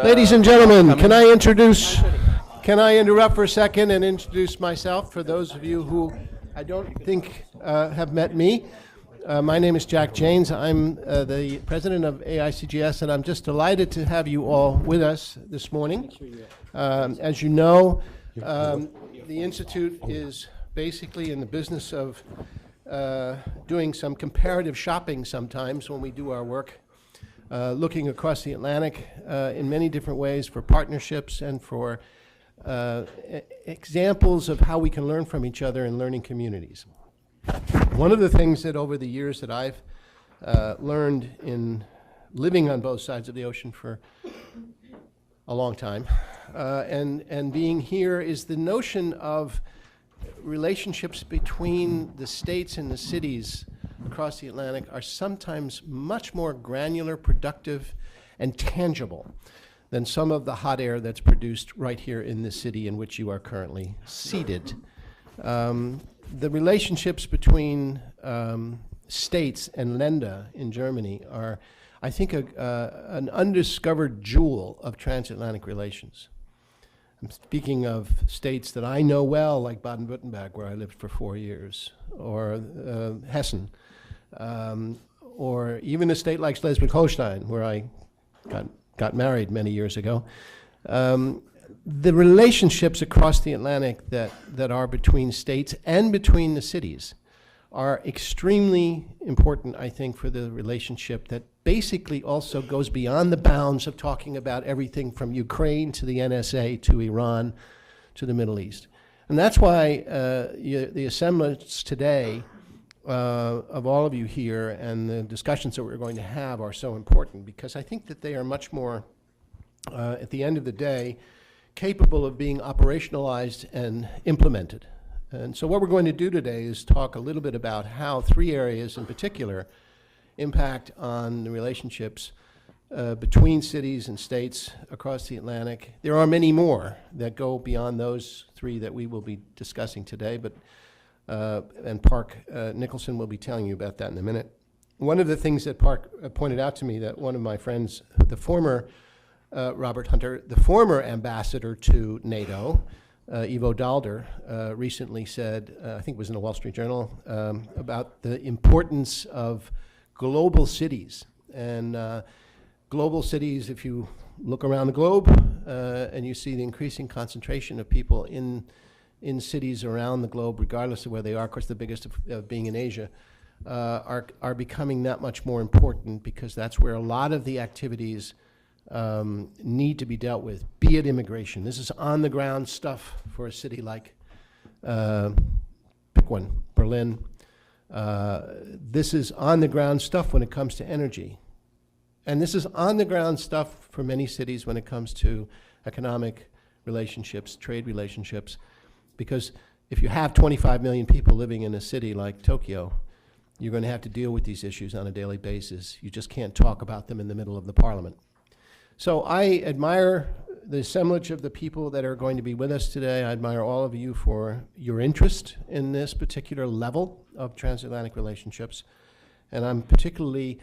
Ladies and gentlemen, can I interrupt for a second and introduce myself for those of you who I don't think have met me. My name is Jack Janes. I'm the president of AICGS, and I'm just delighted to have you all with us this morning. As you know, the Institute is basically in the business of doing some comparative shopping sometimes when we do our work, looking across the Atlantic in many different ways for partnerships and for examples of how we can learn from each other in learning communities. One of the things that over the years that I've learned in living on both sides of the ocean for a long time and being here is the notion of relationships between the states and the cities across the Atlantic are sometimes much more granular, productive, and tangible than some of the hot air that's produced right here in the city in which you are currently seated. The relationships between states and Länder in Germany are, I think, an undiscovered jewel of transatlantic relations. I'm speaking of states that I know well, like Baden-Württemberg, where I lived for 4 years, or Hessen, or even a state like Schleswig-Holstein, where I got married many years ago. The relationships across the Atlantic that are between states and between the cities are extremely important, I think, for the relationship that basically also goes beyond the bounds of talking about everything from Ukraine to the NSA to Iran to the Middle East. And that's why the assemblage today of all of you here and the discussions that we're going to have are so important, because I think that they are much more, at the end of the day, capable of being operationalized and implemented. And so what we're going to do today is talk a little bit about how 3 areas in particular impact on the relationships between cities and states across the Atlantic. There are many more that go beyond those 3 that we will be discussing today, but and Park Nicholson will be telling you about that in a minute. One of the things that Park pointed out to me, that one of my friends, the former Robert Hunter, the former ambassador to NATO, Ivo Daalder, recently said, I think it was in the Wall Street Journal, about the importance of global cities. And global cities, if you look around the globe and you see the increasing concentration of people in cities around the globe, regardless of where they are, of course the biggest of being in Asia, are becoming that much more important, because that's where a lot of the activities need to be dealt with, be it immigration. This is on-the-ground stuff for a city like, pick one, Berlin. This is on-the-ground stuff when it comes to energy. And this is on-the-ground stuff for many cities when it comes to economic relationships, trade relationships, because if you have 25 million people living in a city like Tokyo, you're going to have to deal with these issues on a daily basis. You just can't talk about them in the middle of the parliament. So I admire the assemblage of the people that are going to be with us today. I admire all of you for your interest in this particular level of transatlantic relationships. And I'm particularly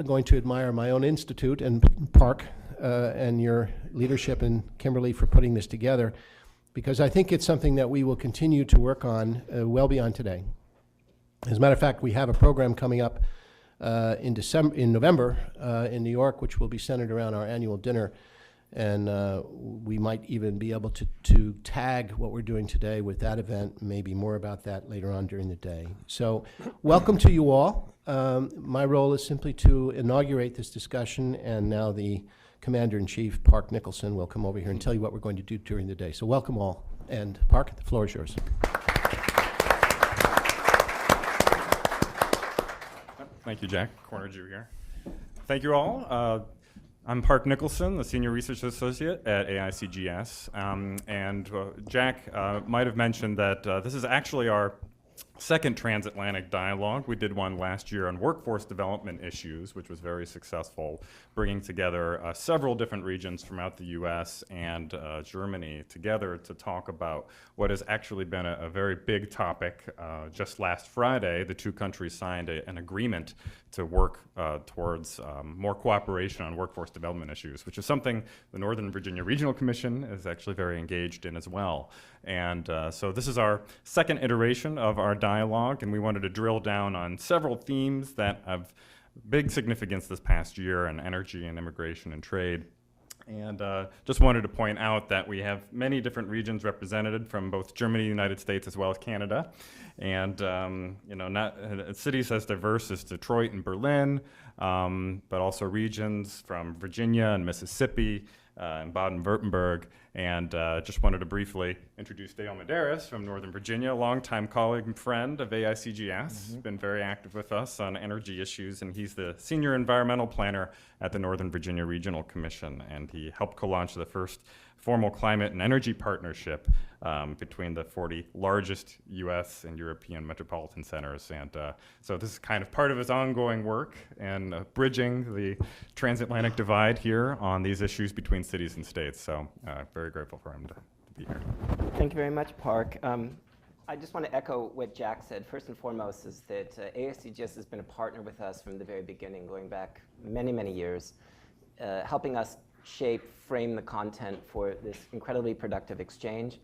going to admire my own institute and Park and your leadership, and Kimberly for putting this together, because I think it's something that we will continue to work on well beyond today. As a matter of fact, we have a program coming up in November in New York, which will be centered around our annual dinner, and we might even be able to tag what we're doing today with that event. Maybe more about that later on during the day. So welcome to you all. My role is simply to inaugurate this discussion, and now the Commander-in-Chief, Park Nicholson, will come over here and tell you what we're going to do during the day. So welcome all, and Park, the floor is yours. Thank you, Jack. Corner Jew here. Thank you all. I'm Park Nicholson, the Senior Research Associate at AICGS. And Jack might have mentioned that this is actually our second transatlantic dialogue. We did one last year on workforce development issues, which was very successful, bringing together several different regions throughout the US and Germany together to talk about what has actually been a very big topic. Just last Friday, the two countries signed an agreement to work towards more cooperation on workforce development issues, which is something the Northern Virginia Regional Commission is actually very engaged in as well. And so this is our second iteration of our dialogue, and we wanted to drill down on several themes that have big significance this past year in energy and immigration and trade. And just wanted to point out that we have many different regions represented from both Germany, the United States, as well as Canada. And not cities as diverse as Detroit and Berlin, but also regions from Virginia and Mississippi and Baden-Württemberg. And just wanted to briefly introduce Dale Medeiros from Northern Virginia, a longtime colleague and friend of AICGS, been very active with us on energy issues, and he's the senior environmental planner at the Northern Virginia Regional Commission, and he helped co-launch the first formal climate and energy partnership between the 40 largest U.S. and European metropolitan centers. And so this is kind of part of his ongoing work and bridging the transatlantic divide here on these issues between cities and states. So very grateful for him to be here. Thank you very much, Park. I just want to echo what Jack said. First and foremost is that AICGS has been a partner with us from the very beginning, going back many, many years, helping us shape, frame the content for this incredibly productive exchange,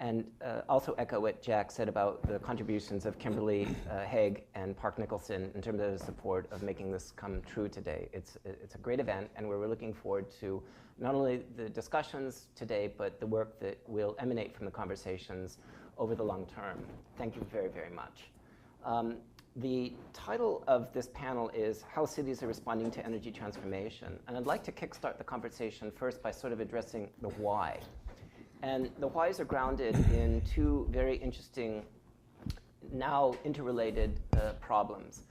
and also echo what Jack said about the contributions of Kimberly Haig and Park Nicholson in terms of the support of making this come true today. It's a great event, and we're looking forward to not only the discussions today, but the work that will emanate from the conversations over the long term. Thank you very, very much. The title of this panel is How Cities Are Responding to Energy Transformation. And I'd like to kickstart the conversation first by sort of addressing the why. And the whys are grounded in two very interesting, now interrelated problems.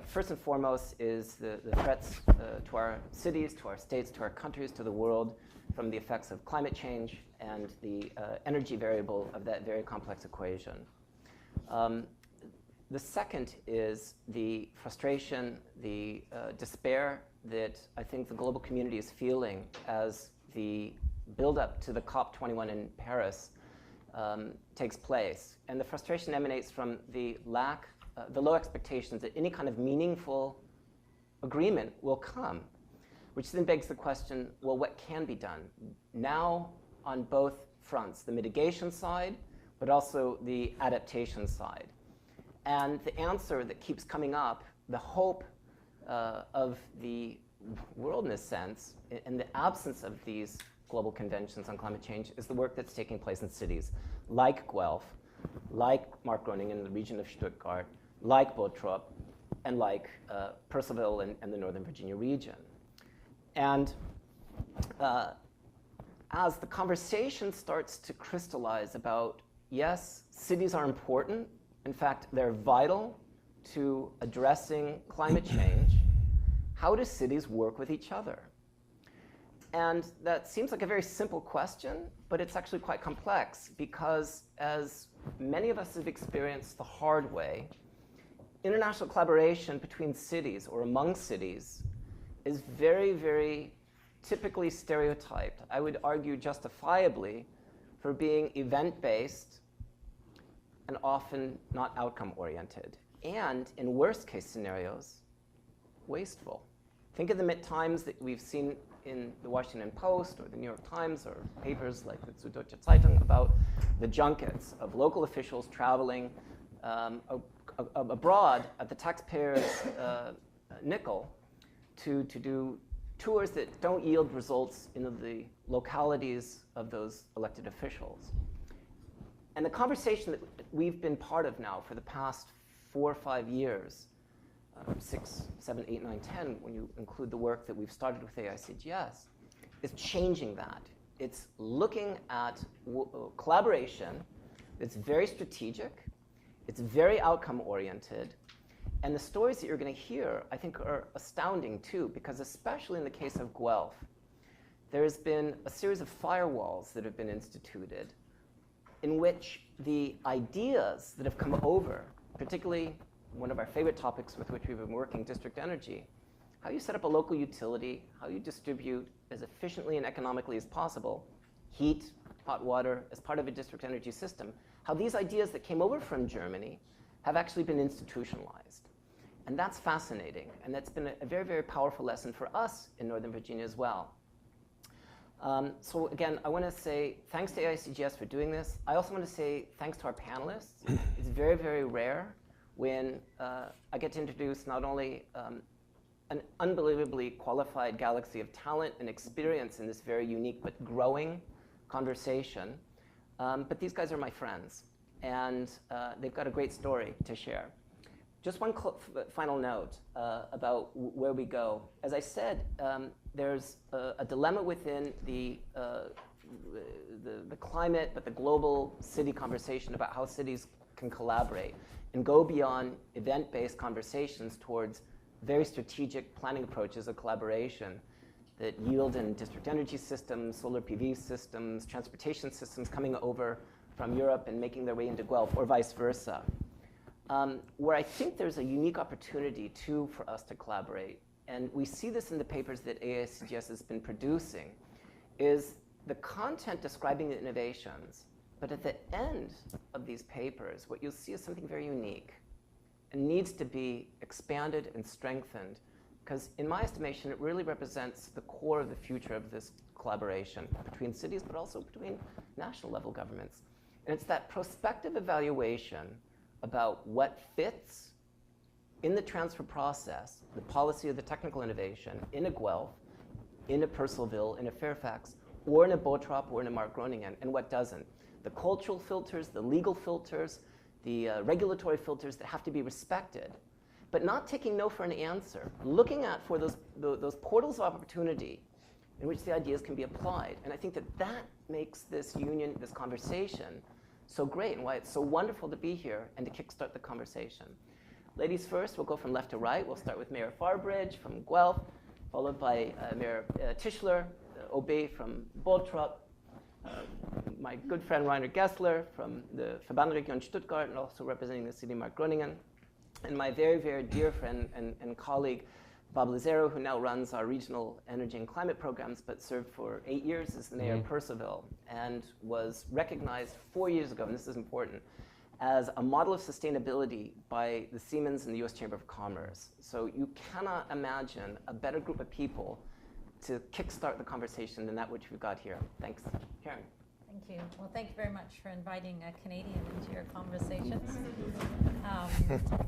First and foremost is the threats to our cities, to our states, to our countries, to the world from the effects of climate change and the energy variable of that very complex equation. The second is the frustration, the despair that I think the global community is feeling as the build-up to the COP21 in Paris takes place. And the frustration emanates from the low expectations that any kind of meaningful agreement will come, which then begs the question, well, what can be done now on both fronts, the mitigation side, but also the adaptation side? And the answer that keeps coming up, the hope of the world in a sense, in the absence of these global conventions on climate change, is the work that's taking place in cities like Guelph, like Mark Groningen in the region of Stuttgart, like Bottrop, and like Purcellville and the Northern Virginia region. And as the conversation starts to crystallize about, yes, cities are important. In fact, they're vital to addressing climate change. How do cities work with each other? And that seems like a very simple question, but it's actually quite complex because, as many of us have experienced the hard way, international collaboration between cities or among cities is very, very typically stereotyped. I would argue justifiably for being event-based and often not outcome-oriented, and in worst-case scenarios, wasteful. Think of the times that we've seen in the Washington Post or the New York Times or papers like the Süddeutsche Zeitung about the junkets of local officials traveling abroad at the taxpayers' nickel to do tours that don't yield results in the localities of those elected officials. And the conversation that we've been part of now for the past 4 or 5 years, 6, 7, 8, 9, 10, when you include the work that we've started with AICGS, is changing that. It's looking at collaboration that's very strategic, it's very outcome-oriented, and the stories that you're going to hear, I think, are astounding too, because especially in the case of Guelph, there's been a series of firewalls that have been instituted in which the ideas that have come over particularly one of our favorite topics with which we've been working, district energy, how you set up a local utility, how you distribute as efficiently and economically as possible heat, hot water as part of a district energy system, how these ideas that came over from Germany have actually been institutionalized. And that's fascinating, and that's been a very, very powerful lesson for us in Northern Virginia as well. So again, I want to say thanks to AICGS for doing this. I also want to say thanks to our panelists. It's very, very rare when I get to introduce not only an unbelievably qualified galaxy of talent and experience in this very unique but growing conversation, but these guys are my friends, and they've got a great story to share. Just one final note about where we go. As I said, there's a dilemma within the climate, but the global city conversation about how cities can collaborate and go beyond event-based conversations towards very strategic planning approaches of collaboration that yield in district energy systems, solar PV systems, transportation systems coming over from Europe and making their way into Guelph, or vice versa. Where I think there's a unique opportunity, too, for us to collaborate, and we see this in the papers that AICGS has been producing, is the content describing the innovations, but at the end of these papers, what you'll see is something very unique and needs to be expanded and strengthened, because in my estimation, it really represents the core of the future of this collaboration between cities, but also between national level governments. And it's that prospective evaluation about what fits in the transfer process, the policy of the technical innovation in a Guelph, in a Purcellville, in a Fairfax, or in a Bottrop, or in a Mark Groningen, and what doesn't. The cultural filters, the legal filters, the regulatory filters that have to be respected, but not taking no for an answer, looking at for those portals of opportunity in which the ideas can be applied. And I think that that makes this union, this conversation, so great, and why it's so wonderful to be here and to kickstart the conversation. Ladies first, we'll go from left to right. We'll start with Mayor Farbridge from Guelph, followed by Mayor Tischler, OB from Bottrop, my good friend Rainer Gessler from the Verbandregion Stuttgart, and also representing the city of Mark Groningen, and my very, very dear friend and colleague, Claude Lazaro, who now runs our regional energy and climate programs, but served for 8 years as the mayor of Purcellville, and was recognized 4 years ago, and this is important, as a model of sustainability by the Siemens and the US Chamber of Commerce. So you cannot imagine a better group of people to kickstart the conversation than that which we've got here. Thanks. Karen. Thank you. Well, thank you very much for inviting a Canadian into your conversations.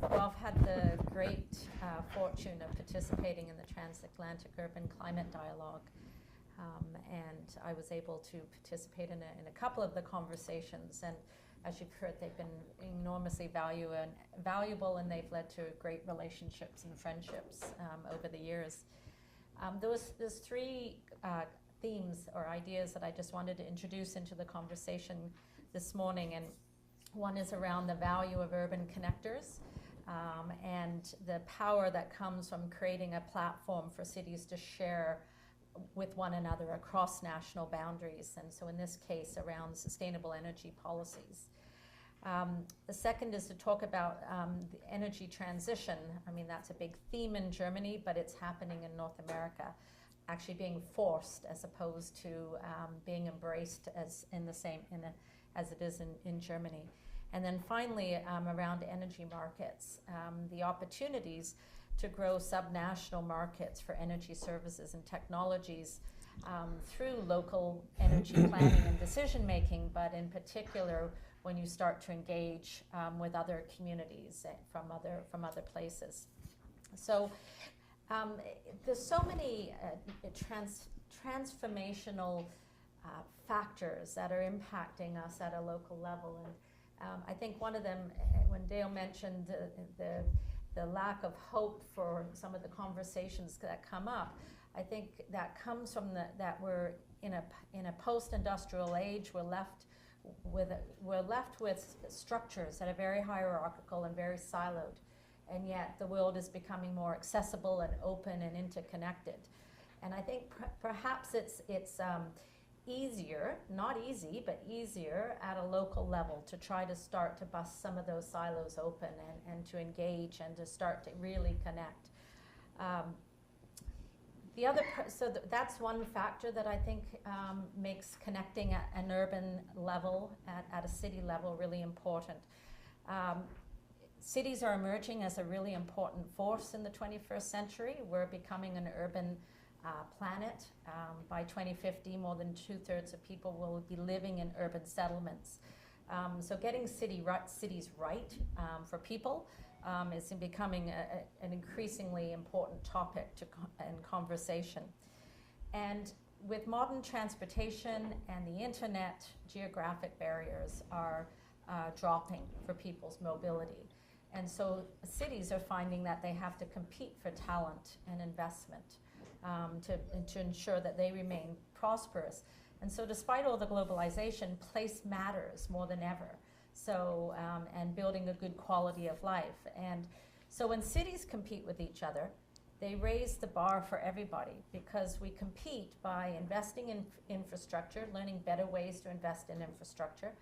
Well, I've had the great fortune of participating in the Transatlantic Urban Climate Dialogue, and I was able to participate in a couple of the conversations, and as you've heard, they've been enormously valuable, and they've led to great relationships and friendships over the years. There's three themes or ideas that I just wanted to introduce into the conversation this morning, and one is around the value of urban connectors and the power that comes from creating a platform for cities to share with one another across national boundaries, and so in this case around sustainable energy policies. The second is to talk about the energy transition. I mean, that's a big theme in Germany, but it's happening in North America, actually being forced as opposed to being embraced as as it is in Germany. And then finally, around energy markets, the opportunities to grow subnational markets for energy services and technologies through local energy planning and decision making, but in particular when you start to engage with other communities from other places. So there's so many transformational factors that are impacting us at a local level, and I think one of them, when Dale mentioned the lack of hope for some of the conversations that come up, I think that comes from that we're in a post-industrial age. We're left with structures that are very hierarchical and very siloed, and yet the world is becoming more accessible and open and interconnected. And I think perhaps it's easier, not easy, but easier at a local level to try to start to bust some of those silos open and to engage and to start to really connect. That's one factor that I think makes connecting at an urban level, at a city level, really important. Cities are emerging as a really important force in the 21st century. We're becoming an urban planet. By 2050, more than 2/3 of people will be living in urban settlements. So getting cities right for people is becoming an increasingly important topic in conversation. And with modern transportation and the internet, geographic barriers are dropping for people's mobility. And so cities are finding that they have to compete for talent and investment to ensure that they remain prosperous. And so despite all the globalization, place matters more than ever. So, and building a good quality of life. And so when cities compete with each other, they raise the bar for everybody, because we compete by investing in infrastructure, learning better ways to invest in infrastructure,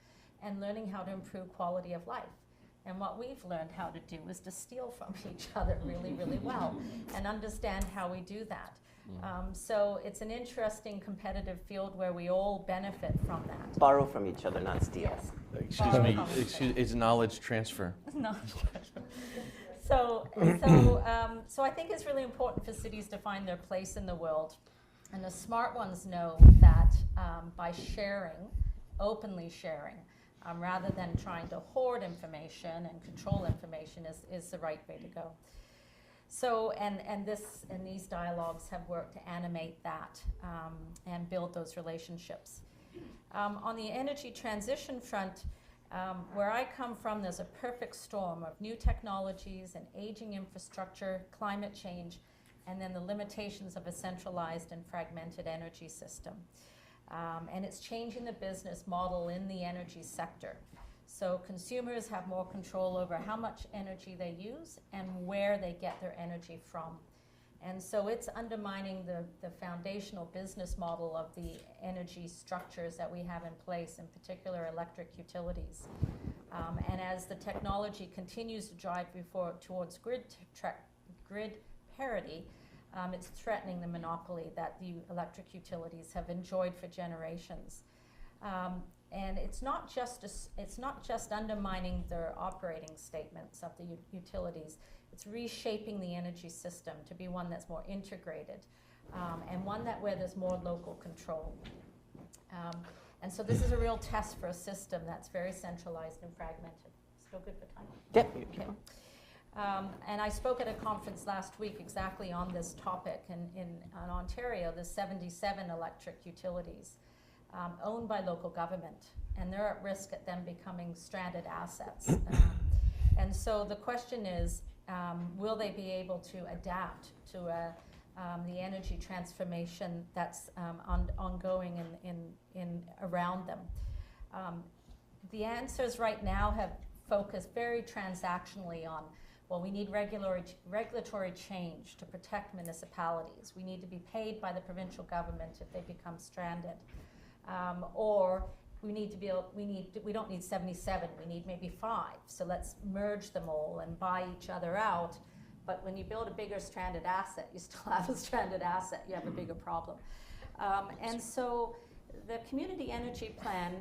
and learning how to improve quality of life. And what we've learned how to do is to steal from each other really, really well and understand how we do that. So it's an interesting competitive field where we all benefit from that. Borrow from each other, not steal. Yes. Excuse me, it's knowledge transfer. So I think it's really important for cities to find their place in the world. And the smart ones know that by sharing, openly sharing, rather than trying to hoard information and control information is the right way to go. So, and these dialogues have worked to animate that and build those relationships. On the energy transition front, where I come from, there's a perfect storm of new technologies and aging infrastructure, climate change, and then the limitations of a centralized and fragmented energy system. And it's changing the business model in the energy sector. So consumers have more control over how much energy they use and where they get their energy from. And so it's undermining the foundational business model of the energy structures that we have in place, in particular electric utilities. And as the technology continues to drive towards grid parity, it's threatening the monopoly that the electric utilities have enjoyed for generations. And it's not just undermining their operating statements of the utilities. It's reshaping the energy system to be one that's more integrated and one where there's more local control. And so this is a real test for a system that's very centralized and fragmented. Still good for time? Yep. Okay. And I spoke at a conference last week exactly on this topic. In Ontario, there's 77 electric utilities owned by local government, and they're at risk at them becoming stranded assets. And so the question is, will they be able to adapt to the energy transformation that's ongoing in around them? The answers right now have focused very transactionally on, well, we need regulatory change to protect municipalities. We need to be paid by the provincial government if they become stranded. Or we don't need 77, we need maybe 5. So let's merge them all and buy each other out. But when you build a bigger stranded asset, you still have a stranded asset, you have a bigger problem. And so the community energy plan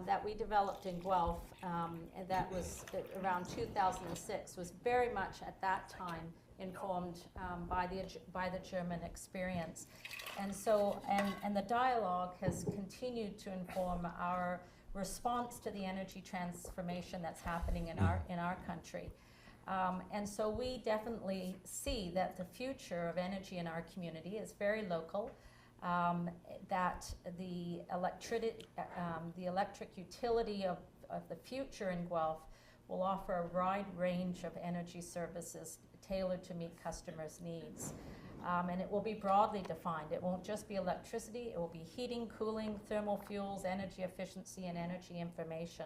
that we developed in Guelph, and that was around 2006, was very much at that time informed by the German experience. And so, and the dialogue has continued to inform our response to the energy transformation that's happening in our country. And so we definitely see that the future of energy in our community is very local, that the electric utility of the future in Guelph will offer a wide range of energy services tailored to meet customers' needs. And it will be broadly defined. It won't just be electricity, it will be heating, cooling, thermal fuels, energy efficiency, and energy information.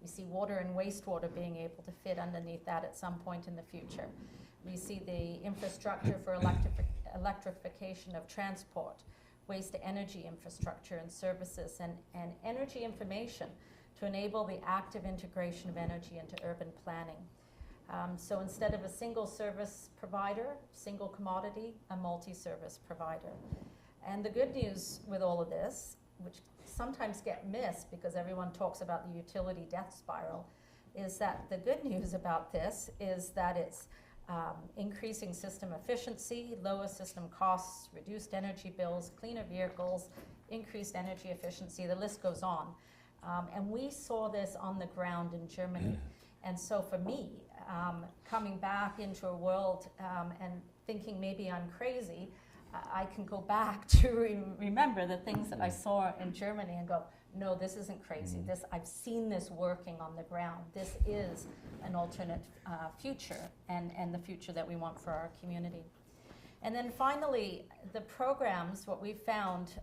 We see water and wastewater being able to fit underneath that at some point in the future. We see the infrastructure for electrification of transport. waste-to-energy infrastructure and services, and energy information to enable the active integration of energy into urban planning. So instead of a single service provider, single commodity, a multi-service provider. And the good news with all of this, which sometimes get missed because everyone talks about the utility death spiral, is that the good news about this is that it's increasing system efficiency, lower system costs, reduced energy bills, cleaner vehicles, increased energy efficiency, the list goes on. And we saw this on the ground in Germany. And so for me, coming back into a world and thinking maybe I'm crazy, I can go back to remember the things that I saw in Germany and go, no, this isn't crazy. I've seen this working on the ground. This is an alternate future and the future that we want for our community. And then finally, the programs, what we found,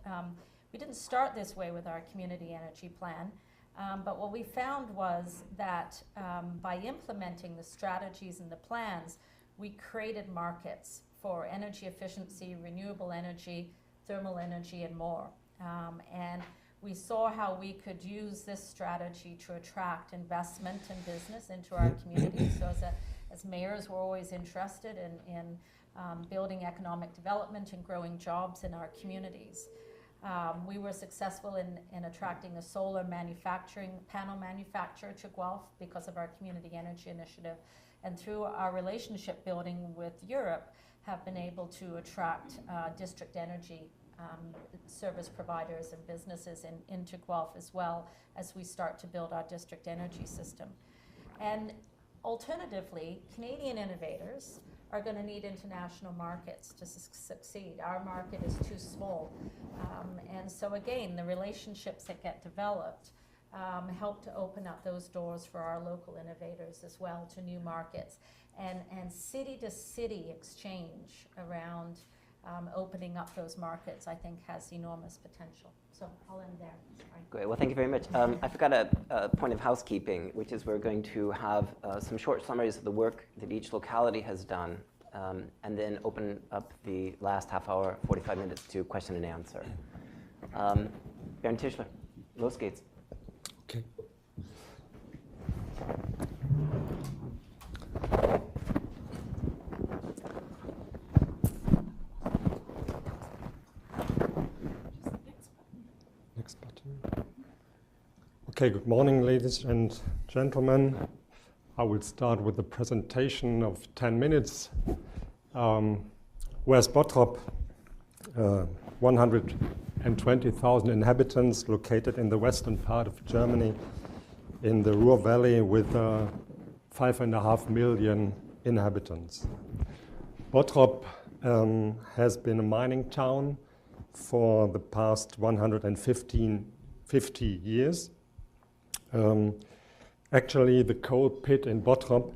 we didn't start this way with our community energy plan, but what we found was that by implementing the strategies and the plans, we created markets for energy efficiency, renewable energy, thermal energy, and more. And we saw how we could use this strategy to attract investment and business into our community. So as mayors, we're always interested in building economic development and growing jobs in our communities. We were successful in attracting a solar panel manufacturer to Guelph because of our community energy initiative. And through our relationship building with Europe, have been able to attract district energy service providers and businesses into Guelph as well as we start to build our district energy system. And alternatively, Canadian innovators are going to need international markets to succeed. Our market is too small. And so again, the relationships that get developed help to open up those doors for our local innovators as well to new markets. And city-to-city exchange around opening up those markets, I think, has enormous potential. So I'll end there. Sorry. Great. Well, thank you very much. I forgot a point of housekeeping, which is we're going to have some short summaries of the work that each locality has done, and then open up the last half hour, 45 minutes, to question and answer. Bernd Tischler, los geht's. Okay. Next button. Okay, good morning, ladies and gentlemen. I will start with a presentation of 10 minutes. Where's Bottrop? 120,000 inhabitants located in the western part of Germany in the Ruhr Valley with 5.5 million inhabitants. Bottrop has been a mining town for the past 150 years. Actually, the coal pit in Bottrop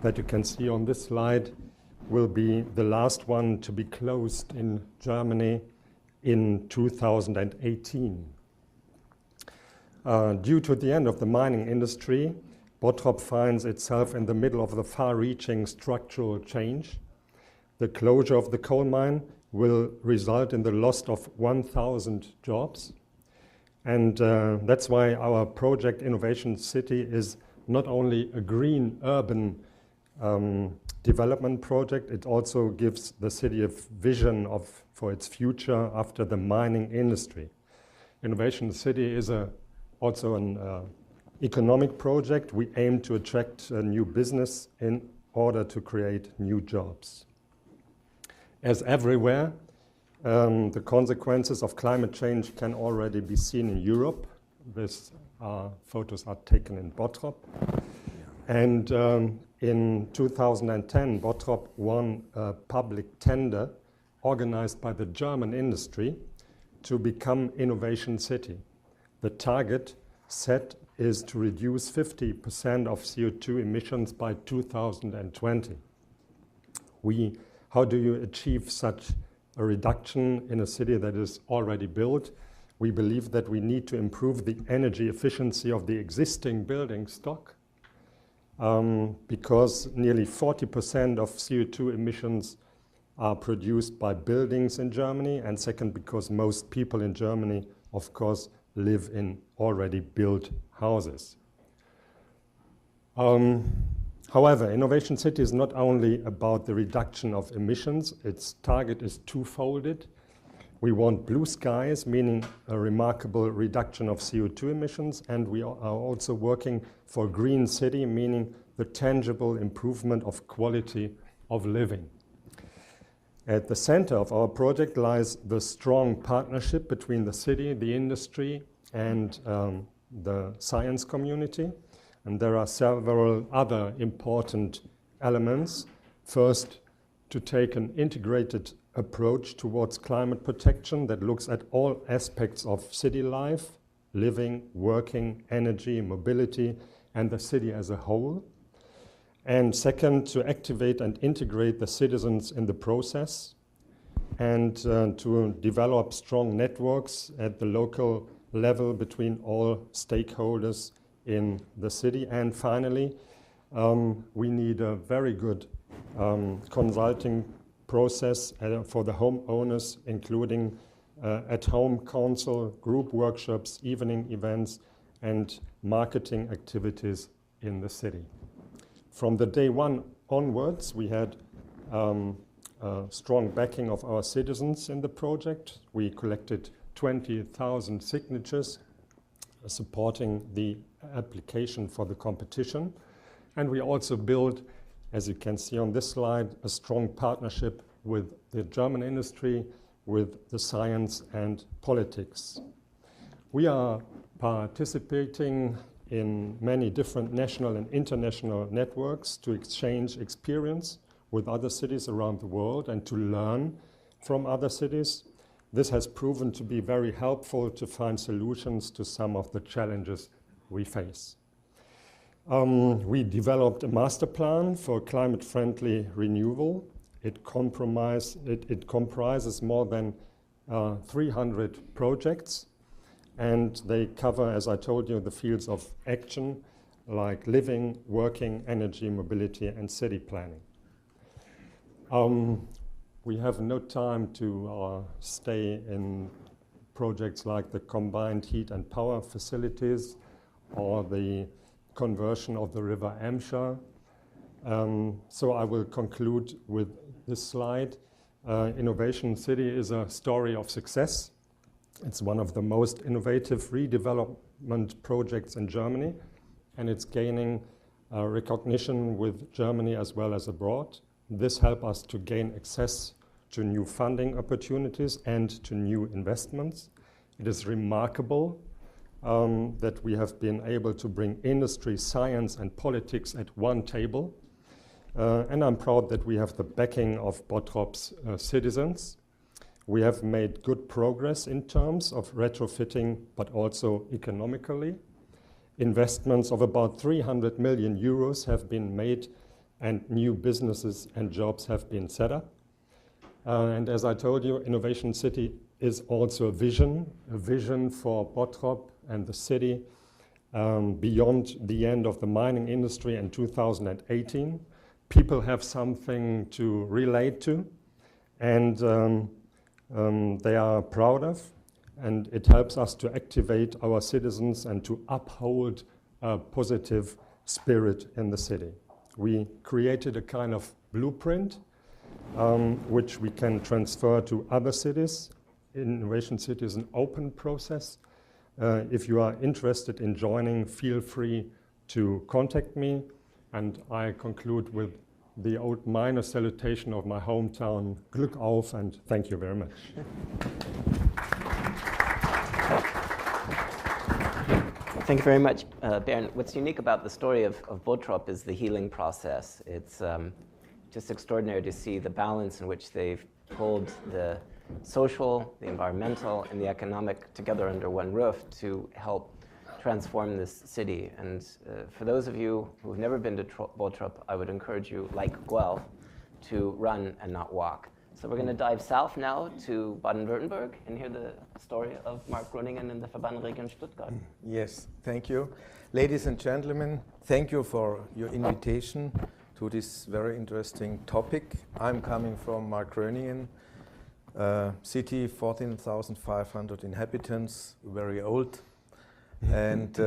that you can see on this slide will be the last one to be closed in Germany in 2018. Due to the end of the mining industry, Bottrop finds itself in the middle of the far-reaching structural change. The closure of the coal mine will result in the loss of 1,000 jobs. And that's why our project Innovation City is not only a green urban development project, it also gives the city a vision for its future after the mining industry. Innovation City is also an economic project. We aim to attract new business in order to create new jobs. As everywhere, the consequences of climate change can already be seen in Europe. These photos are taken in Bottrop. And in 2010, Bottrop won a public tender organized by the German industry to become Innovation City. The target set is to reduce 50% of CO2 emissions by 2020. How do you achieve such a reduction in a city that is already built? We believe that we need to improve the energy efficiency of the existing building stock because nearly 40% of CO2 emissions are produced by buildings in Germany, and second, because most people in Germany, of course, live in already built houses. However, Innovation City is not only about the reduction of emissions, its target is twofolded. We want blue skies, meaning a remarkable reduction of CO2 emissions, and we are also working for green city, meaning the tangible improvement of quality of living. At the center of our project lies the strong partnership between the city, the industry, and the science community. And there are several other important elements. First, to take an integrated approach towards climate protection that looks at all aspects of city life, living, working, energy, mobility, and the city as a whole. And second, to activate and integrate the citizens in the process, and to develop strong networks at the local level between all stakeholders in the city. And finally, we need a very good consulting process for the homeowners, including at-home council, group workshops, evening events, and marketing activities in the city. From the day one onwards, we had strong backing of our citizens in the project. We collected 20,000 signatures supporting the application for the competition. And we also built, as you can see on this slide, a strong partnership with the German industry, with the science and politics. We are participating in many different national and international networks to exchange experience with other cities around the world and to learn from other cities. This has proven to be very helpful to find solutions to some of the challenges we face. We developed a master plan for climate-friendly renewal. It comprises more than 300 projects, and they cover, as I told you, the fields of action like living, working, energy, mobility, and city planning. We have no time to stay in projects like the combined heat and power facilities or the conversion of the river Amscher. So I will conclude with this slide. Innovation City is a story of success. It's one of the most innovative redevelopment projects in Germany, and it's gaining recognition with Germany as well as abroad. This helps us to gain access to new funding opportunities and to new investments. It is remarkable that we have been able to bring industry, science, and politics at one table. And I'm proud that we have the backing of Bottrop's citizens. We have made good progress in terms of retrofitting, but also economically. Investments of about 300 million euros have been made, and new businesses and jobs have been set up. And as I told you, Innovation City is also a vision for Bottrop and the city beyond the end of the mining industry in 2018. People have something to relate to, and they are proud of, and it helps us to activate our citizens and to uphold a positive spirit in the city. We created a kind of blueprint which we can transfer to other cities. Innovation City is an open process. If you are interested in joining, feel free to contact me. And I conclude with the old miner salutation of my hometown, Glück auf, and thank you very much. Thank you very much, Bernd. What's unique about the story of Bottrop is the healing process. It's just extraordinary to see the balance in which they've pulled the social, the environmental, and the economic together under one roof to help transform this city. And for those of you who've never been to Bottrop, I would encourage you, like Guelph, to run and not walk. So we're going to dive south now to Baden-Württemberg and hear the story of Mark Groningen and the Verband Region Stuttgart. Yes, thank you. Ladies and gentlemen, thank you for your invitation to this very interesting topic. I'm coming from Markgröningen, city, 14,500 inhabitants, very old. And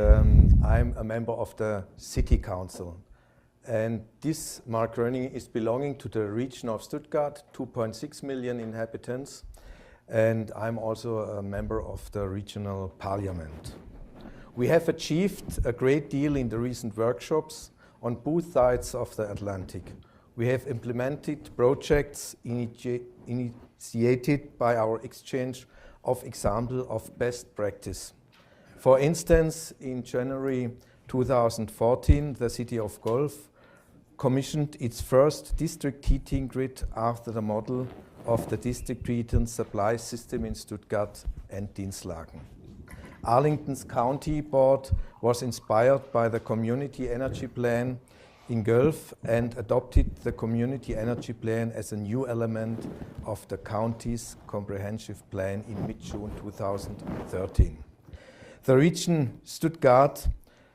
I'm a member of the city council. And this Markgröningen is belonging to the region of Stuttgart, 2.6 million inhabitants. And I'm also a member of the regional parliament. We have achieved a great deal in the recent workshops on both sides of the Atlantic. We have implemented projects initiated by our exchange of example of best practice. For instance, in January 2014, the city of Gulf commissioned its first district heating grid after the model of the district heating supply system in Stuttgart and Dinslaken. Arlington's county board was inspired by the community energy plan in Gulf and adopted the community energy plan as a new element of the county's comprehensive plan in mid-June 2013. The region Stuttgart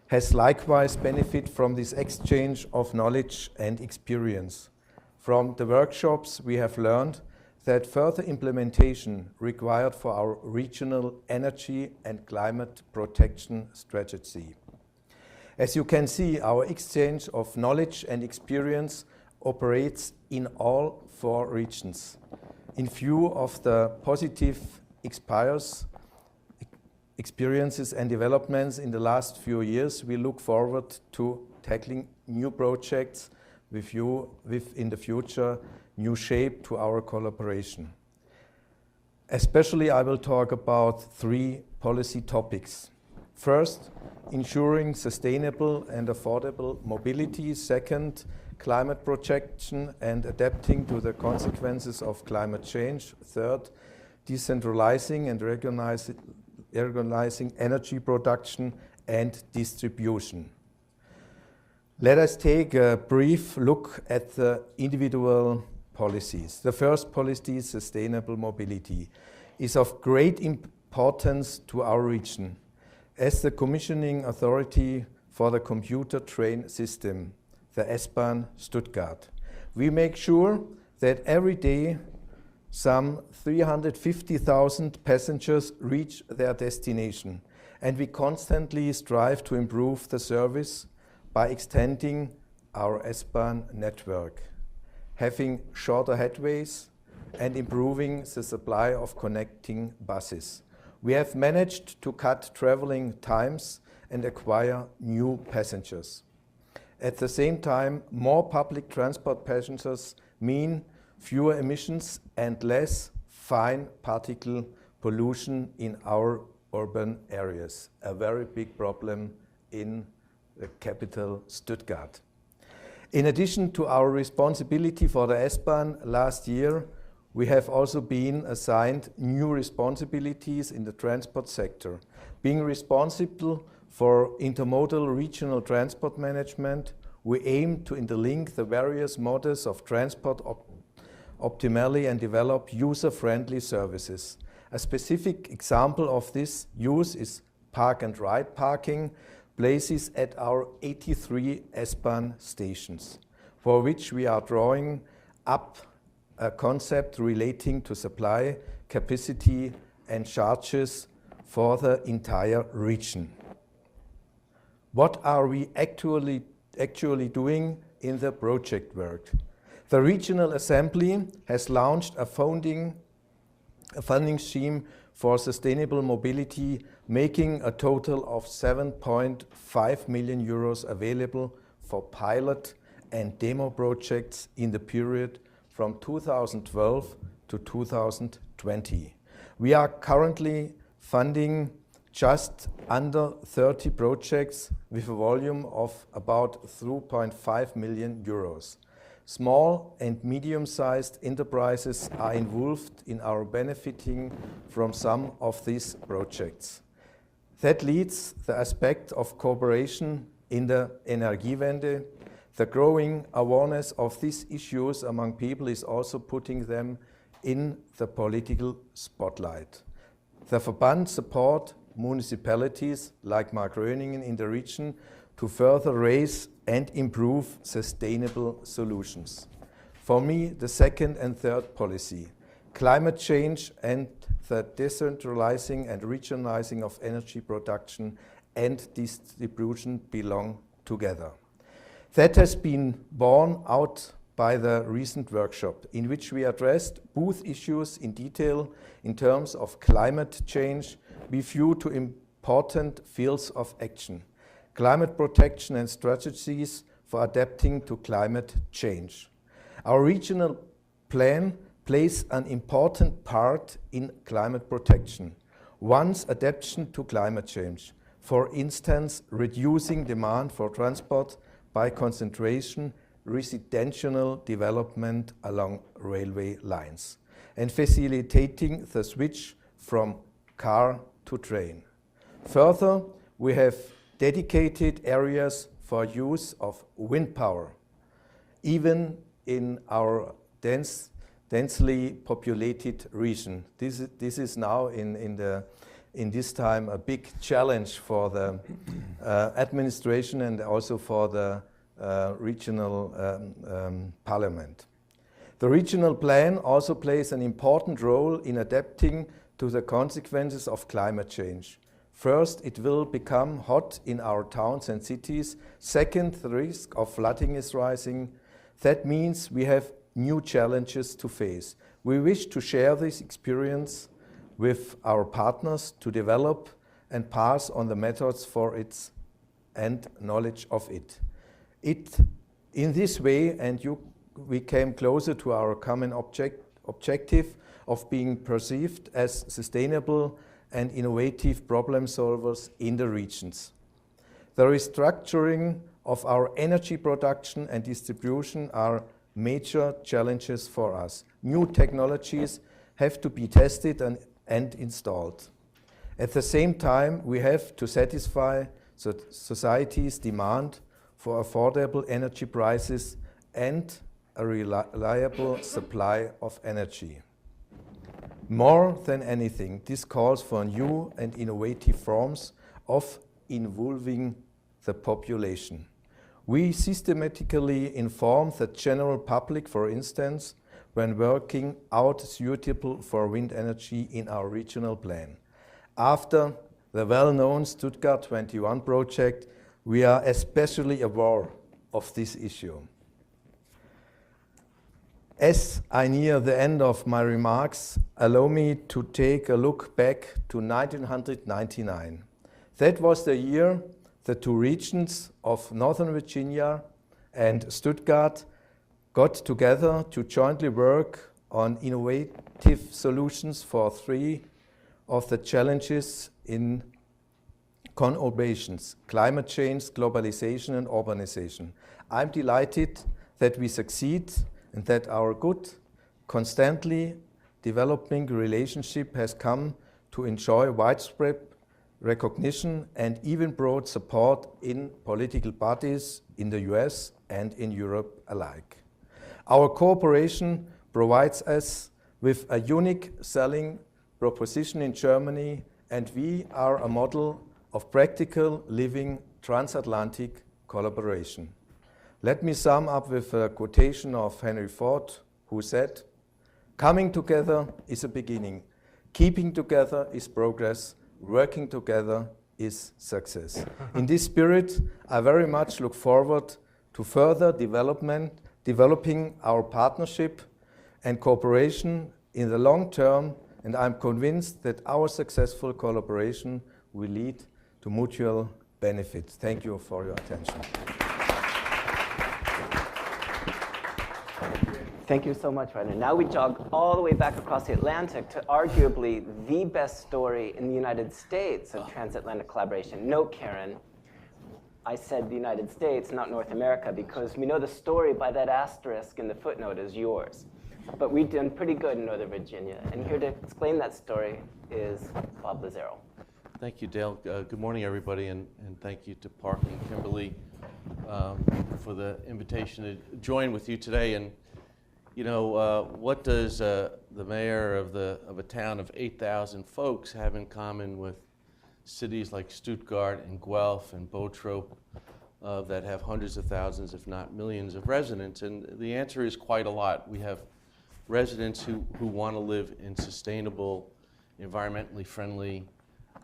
has likewise benefited from this exchange of knowledge and experience. From the workshops, we have learned that further implementation required for our regional energy and climate protection strategy. As you can see, our exchange of knowledge and experience operates in all 4 regions. In view of the positive experiences and developments in the last few years, we look forward to tackling new projects with you in the future, new shape to our collaboration. Especially I will talk about 3 policy topics. First, ensuring sustainable and affordable mobility. Second, climate protection and adapting to the consequences of climate change. Third, decentralizing and regionalizing energy production and distribution. Let us take a brief look at the individual policies. The first policy, sustainable mobility, is of great importance to our region. As the commissioning authority for the commuter train system, the S-Bahn Stuttgart, we make sure that every day some 350,000 passengers reach their destination, and we constantly strive to improve the service by extending our S-Bahn network, having shorter headways and improving the supply of connecting buses. We have managed to cut traveling times and acquire new passengers. At the same time, more public transport passengers mean fewer emissions and less fine particle pollution in our urban areas, a very big problem in the capital Stuttgart. In addition to our responsibility for the S-Bahn last year, we have also been assigned new responsibilities in the transport sector. Being responsible for intermodal regional transport management, we aim to interlink the various modes of transport optimally and develop user-friendly services. A specific example of this use is park and ride parking places at our 83 S-Bahn stations, for which we are drawing up a concept relating to supply, capacity and charges for the entire region. What are we actually doing in the project work? The Regional Assembly has launched a funding scheme for sustainable mobility, making a total of 7.5 million euros available for pilot and demo projects in the period from 2012 to 2020. We are currently funding just under 30 projects with a volume of about 3.5 million euros. Small and medium-sized enterprises are involved in our benefiting from some of these projects. That leads the aspect of cooperation in the Energiewende. The growing awareness of these issues among people is also putting them in the political spotlight. The Verband support municipalities like Markgröningen in the region to further raise and improve sustainable solutions. For me, the second and third policy, climate change and the decentralizing and regionalizing of energy production and distribution belong together. That has been borne out by the recent workshop, in which we addressed both issues in detail in terms of climate change with view to important fields of action, climate protection and strategies for adapting to climate change. Our regional plan plays an important part in climate protection. One's adaptation to climate change, for instance, reducing demand for transport by concentration, residential development along railway lines, and facilitating the switch from car to train. Further, we have dedicated areas for use of wind power, even in our densely populated region. This is now in this time a big challenge for the administration and also for the regional parliament. The regional plan also plays an important role in adapting to the consequences of climate change. First, it will become hot in our towns and cities. Second, the risk of flooding is rising. That means we have new challenges to face. We wish to share this experience with our partners to develop and pass on the methods for it and knowledge of it. In this way, we came closer to our common objective of being perceived as sustainable and innovative problem solvers in the regions. The restructuring of our energy production and distribution are major challenges for us. New technologies have to be tested and installed. At the same time, we have to satisfy society's demand for affordable energy prices and a reliable supply of energy. More than anything, this calls for new and innovative forms of involving the population. We systematically inform the general public, for instance, when working out suitable for wind energy in our regional plan. After the well-known Stuttgart 21 project, we are especially aware of this issue. As I near the end of my remarks, allow me to take a look back to 1999. That was the year the two regions of Northern Virginia and Stuttgart got together to jointly work on innovative solutions for three of the challenges in conurbations: climate change, globalization, and urbanization. I'm delighted that we succeed and that our good, constantly developing relationship has come to enjoy widespread recognition and even broad support in political parties in the US and in Europe alike. Our cooperation provides us with a unique selling proposition in Germany, and we are a model of practical living transatlantic collaboration. Let me sum up with a quotation of Henry Ford, who said, "Coming together is a beginning. Keeping together is progress. Working together is success." In this spirit, I very much look forward to further developing our partnership and cooperation in the long term, and I'm convinced that our successful collaboration will lead to mutual benefit. Thank you for your attention. Thank you so much, Rainer. Now we jog all the way back across the Atlantic to arguably the best story in the United States of transatlantic collaboration. Note, Karen, I said the United States, not North America, because we know the story by that asterisk in the footnote is yours. But we've done pretty good in Northern Virginia. And here to explain that story is Claude Lazaro. Thank you, Dale. Good morning, everybody, and thank you to Park and Kimberly for the invitation to join with you today. And you know, what does the mayor of a town of 8,000 folks have in common with cities like Stuttgart and Guelph and Bottrop? that have hundreds of thousands, if not millions of residents? And the answer is quite a lot. We have residents who want to live in sustainable, environmentally friendly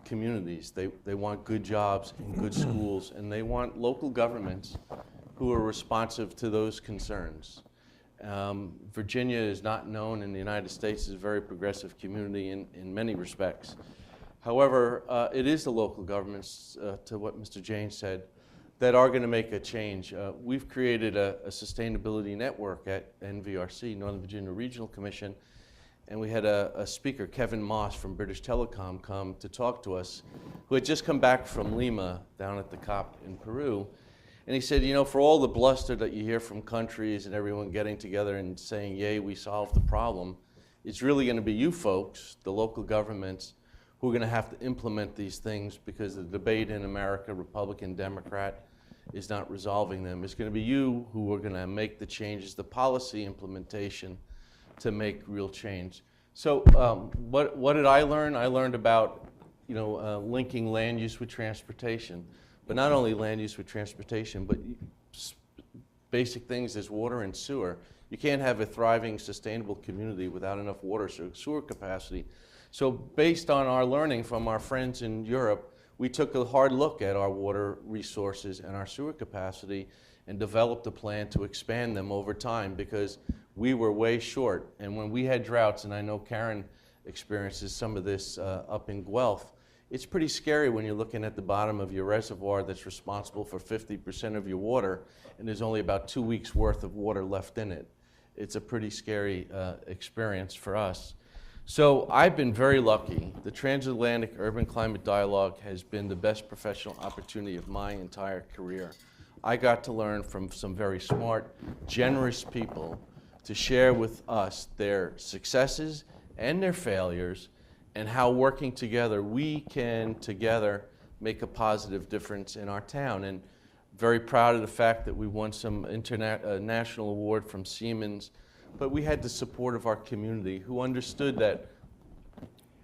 communities. They want good jobs and good schools, and they want local governments who are responsive to those concerns. Virginia is not known in the United States as a very progressive community in many respects. However, it is the local governments, to what Mr. Jain said, that are going to make a change. We've created a sustainability network at NVRC, Northern Virginia Regional Commission, and we had a speaker, Kevin Moss from British Telecom, come to talk to us, who had just come back from Lima down at the COP in Peru. And he said, you know, for all the bluster that you hear from countries and everyone getting together and saying, yay, we solved the problem, it's really going to be you folks, the local governments, who are going to have to implement these things, because the debate in America, Republican, Democrat, is not resolving them. It's going to be you who are going to make the changes, the policy implementation to make real change. So what did I learn? I learned about, you know, linking land use with transportation. But not only land use with transportation, but basic things as water and sewer. You can't have a thriving, sustainable community without enough water or sewer capacity. So based on our learning from our friends in Europe, we took a hard look at our water resources and our sewer capacity and developed a plan to expand them over time, because we were way short. And when we had droughts, and I know Karen experiences some of this up in Guelph, it's pretty scary when you're looking at the bottom of your reservoir that's responsible for 50% of your water, and there's only about 2 weeks worth of water left in it. It's a pretty scary experience for us. So I've been very lucky. The Transatlantic Urban Climate Dialogue has been the best professional opportunity of my entire career. I got to learn from some very smart, generous people to share with us their successes and their failures, and how working together, we can together make a positive difference in our town. And very proud of the fact that we won some national award from Siemens, but we had the support of our community, who understood that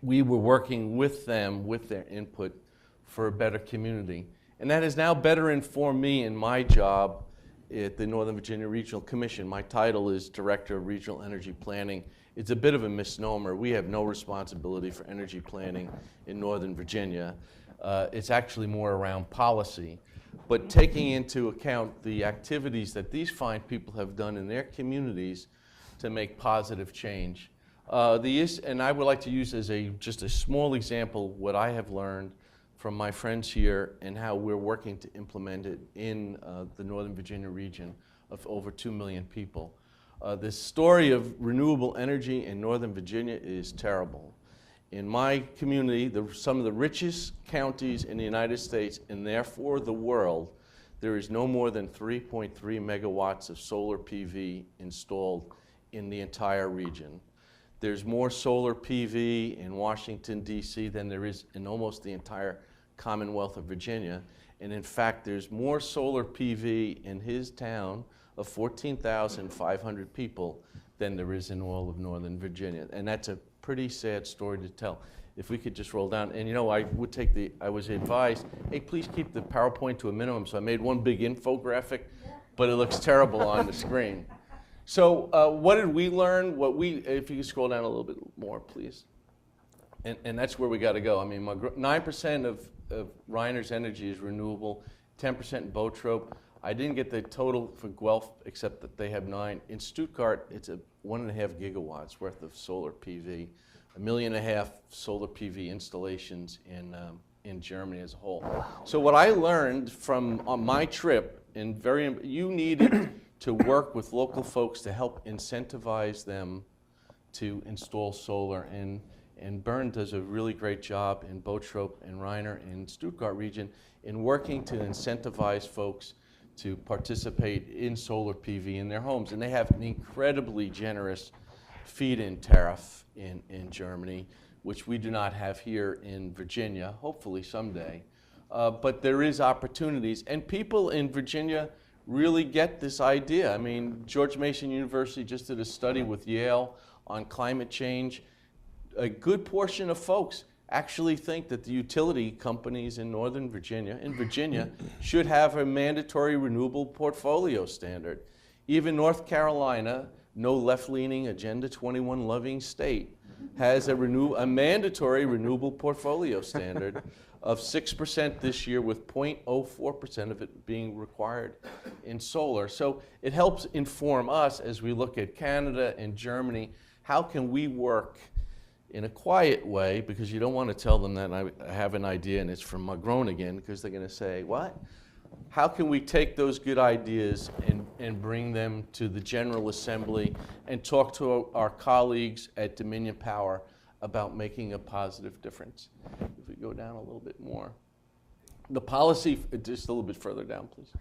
we were working with them, with their input, for a better community. And that has now better informed me in my job at the Northern Virginia Regional Commission. My title is Director of Regional Energy Planning. It's a bit of a misnomer. We have no responsibility for energy planning in Northern Virginia. It's actually more around policy. But taking into account the activities that these fine people have done in their communities to make positive change. And I would like to use as just a small example what I have learned from my friends here and how we're working to implement it in the Northern Virginia region of over 2 million people. The story of renewable energy in Northern Virginia is terrible. In my community, some of the richest counties in the United States, and therefore the world, there is no more than 3.3 megawatts of solar PV installed in the entire region. There's more solar PV in Washington, D.C. than there is in almost the entire Commonwealth of Virginia. And in fact, there's more solar PV in his town of 14,500 people than there is in all of Northern Virginia. And that's a pretty sad story to tell. If we could just roll down, and you know, I was advised, hey, please keep the PowerPoint to a minimum, so I made one big infographic, but it looks terrible on the screen. So what did we learn? If you could scroll down a little bit more, please. And that's where we got to go. I mean, 9% of Reiner's energy is renewable, 10% in Botrope. I didn't get the total for Guelph, except that they have 9. In Stuttgart, it's 1.5 gigawatts worth of solar PV, 1.5 million solar PV installations in Germany as a whole. So what I learned from on my trip, you needed to work with local folks to help incentivize them to install solar. And Bern does a really great job in Botrope and Reiner in Stuttgart region in working to incentivize folks to participate in solar PV in their homes. And they have an incredibly generous feed-in tariff in Germany, which we do not have here in Virginia, hopefully someday. But there is opportunities. And people in Virginia really get this idea. I mean, George Mason University just did a study with Yale on climate change. A good portion of folks actually think that the utility companies in Northern Virginia, should have a mandatory renewable portfolio standard. Even North Carolina, no left-leaning Agenda 21 loving state, has a mandatory renewable portfolio standard of 6% this year, with 0.04% of it being required in solar. So it helps inform us as we look at Canada and Germany, how can we work in a quiet way, because you don't want to tell them that I have an idea and it's from Macron again, because they're going to say, what? How can we take those good ideas and bring them to the General Assembly and talk to our colleagues at Dominion Power about making a positive difference? If we go down a little bit more. The policy, just a little bit further down, please.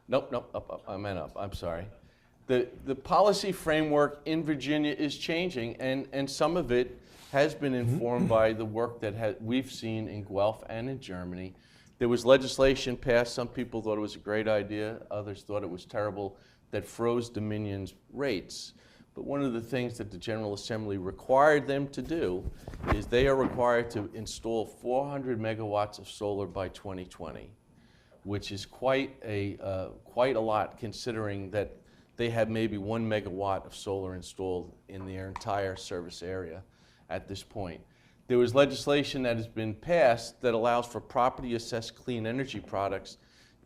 Nope, up, I meant up, I'm sorry. The policy framework in Virginia is changing, and some of it has been informed by the work that we've seen in Guelph and in Germany. There was legislation passed. Some people thought it was a great idea. Others thought it was terrible, that froze Dominion's rates. But one of the things that the General Assembly required them to do is they are required to install 400 megawatts of solar by 2020, which is quite a lot, considering that they have maybe 1 megawatt of solar installed in their entire service area at this point. There was legislation that has been passed that allows for property assessed clean energy products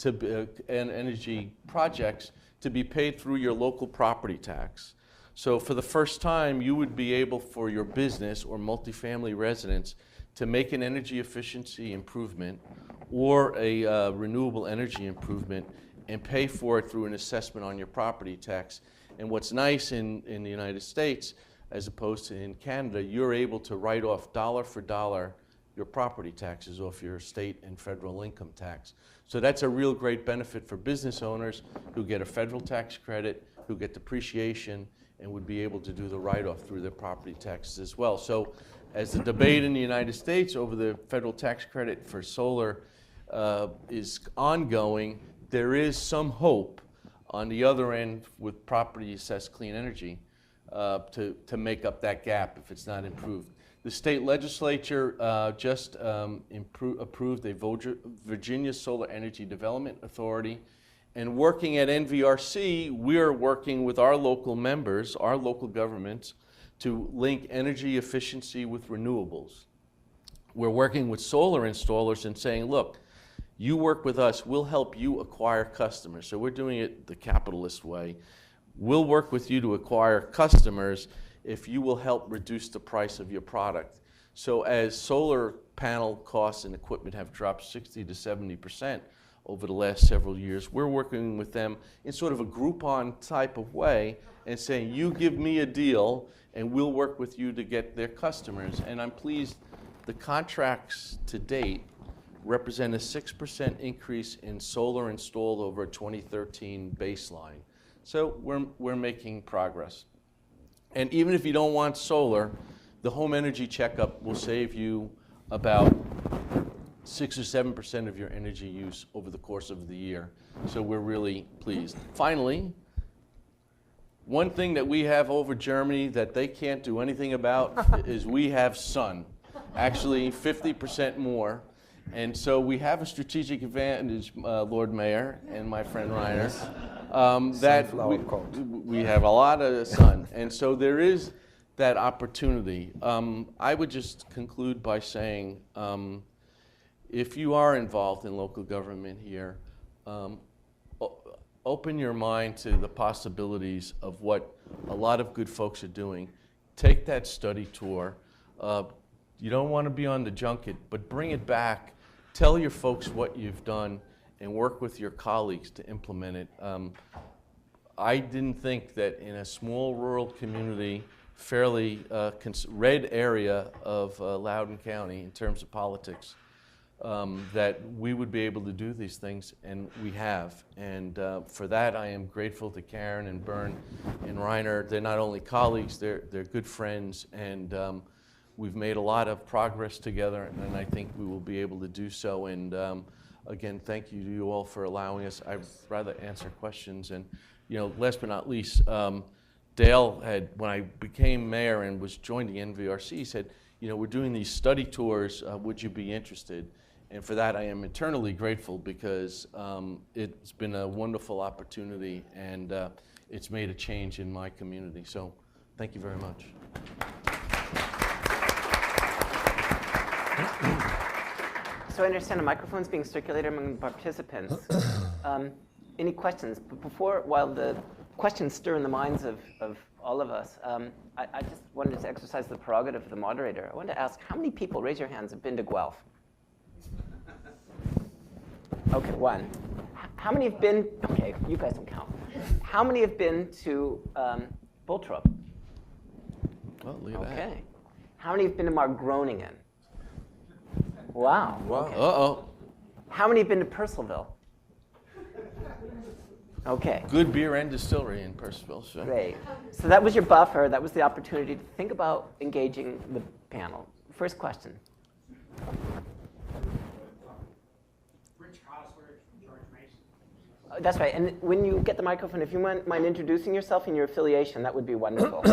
and energy projects to be paid through your local property tax. So for the first time, you would be able, for your business or multifamily residents, to make an energy efficiency improvement or a renewable energy improvement and pay for it through an assessment on your property tax. And what's nice in the United States, as opposed to in Canada, you're able to write off dollar for dollar your property taxes off your state and federal income tax. So that's a real great benefit for business owners who get a federal tax credit, who get depreciation, and would be able to do the write-off through their property taxes as well. So as the debate in the United States over the federal tax credit for solar is ongoing, there is some hope on the other end with property assessed clean energy to make up that gap if it's not improved. The state legislature just approved a Virginia Solar Energy Development Authority. And working at NVRC, we're working with our local members, our local governments, to link energy efficiency with renewables. We're working with solar installers and saying, look, you work with us, we'll help you acquire customers. So we're doing it the capitalist way. We'll work with you to acquire customers if you will help reduce the price of your product. So as solar panel costs and equipment have dropped 60 to 70% over the last several years, we're working with them in sort of a Groupon type of way and saying, you give me a deal and we'll work with you to get their customers. And I'm pleased the contracts to date represent a 6% increase in solar installed over a 2013 baseline. So we're making progress. And even if you don't want solar, the home energy checkup will save you about 6 or 7% of your energy use over the course of the year. So we're really pleased. Finally, one thing that we have over Germany that they can't do anything about is we have sun. Actually, 50% more. And so we have a strategic advantage, Lord Mayor and my friend Reiner, that we have a lot of sun. And so there is that opportunity. I would just conclude by saying, if you are involved in local government here, open your mind to the possibilities of what a lot of good folks are doing. Take that study tour. You don't want to be on the junket, but bring it back. Tell your folks what you've done and work with your colleagues to implement it. I didn't think that in a small rural community, fairly red area of Loudoun County in terms of politics, that we would be able to do these things, and we have. And for that, I am grateful to Karen and Bern and Reiner. They're not only colleagues, they're good friends, and we've made a lot of progress together, and I think we will be able to do so. And again, thank you to you all for allowing us. I'd rather answer questions. And last but not least, Dale had, when I became mayor and was joining NVRC, he said, we're doing these study tours, would you be interested? And for that, I am eternally grateful because it's been a wonderful opportunity and it's made a change in my community. So thank you very much. So I understand a microphone's being circulated among the participants. Any questions? But while the questions stir in the minds of all of us, I just wanted to exercise the prerogative of the moderator. I wanted to ask, how many people, raise your hands, have been to Guelph? Okay, one. How many have been, okay, you guys don't count. How many have been to Boltrop? Well, look at that. Okay. How many have been to Margroningen? Wow. Wow. Okay. Uh-oh. How many have been to Purcellville? Okay. Good beer and distillery in Percival. So. Great. So that was your buffer. That was the opportunity to think about engaging the panel. First question. Rich Hosler, George Mason. That's right. And when you get the microphone, if you mind introducing yourself and your affiliation, that would be wonderful.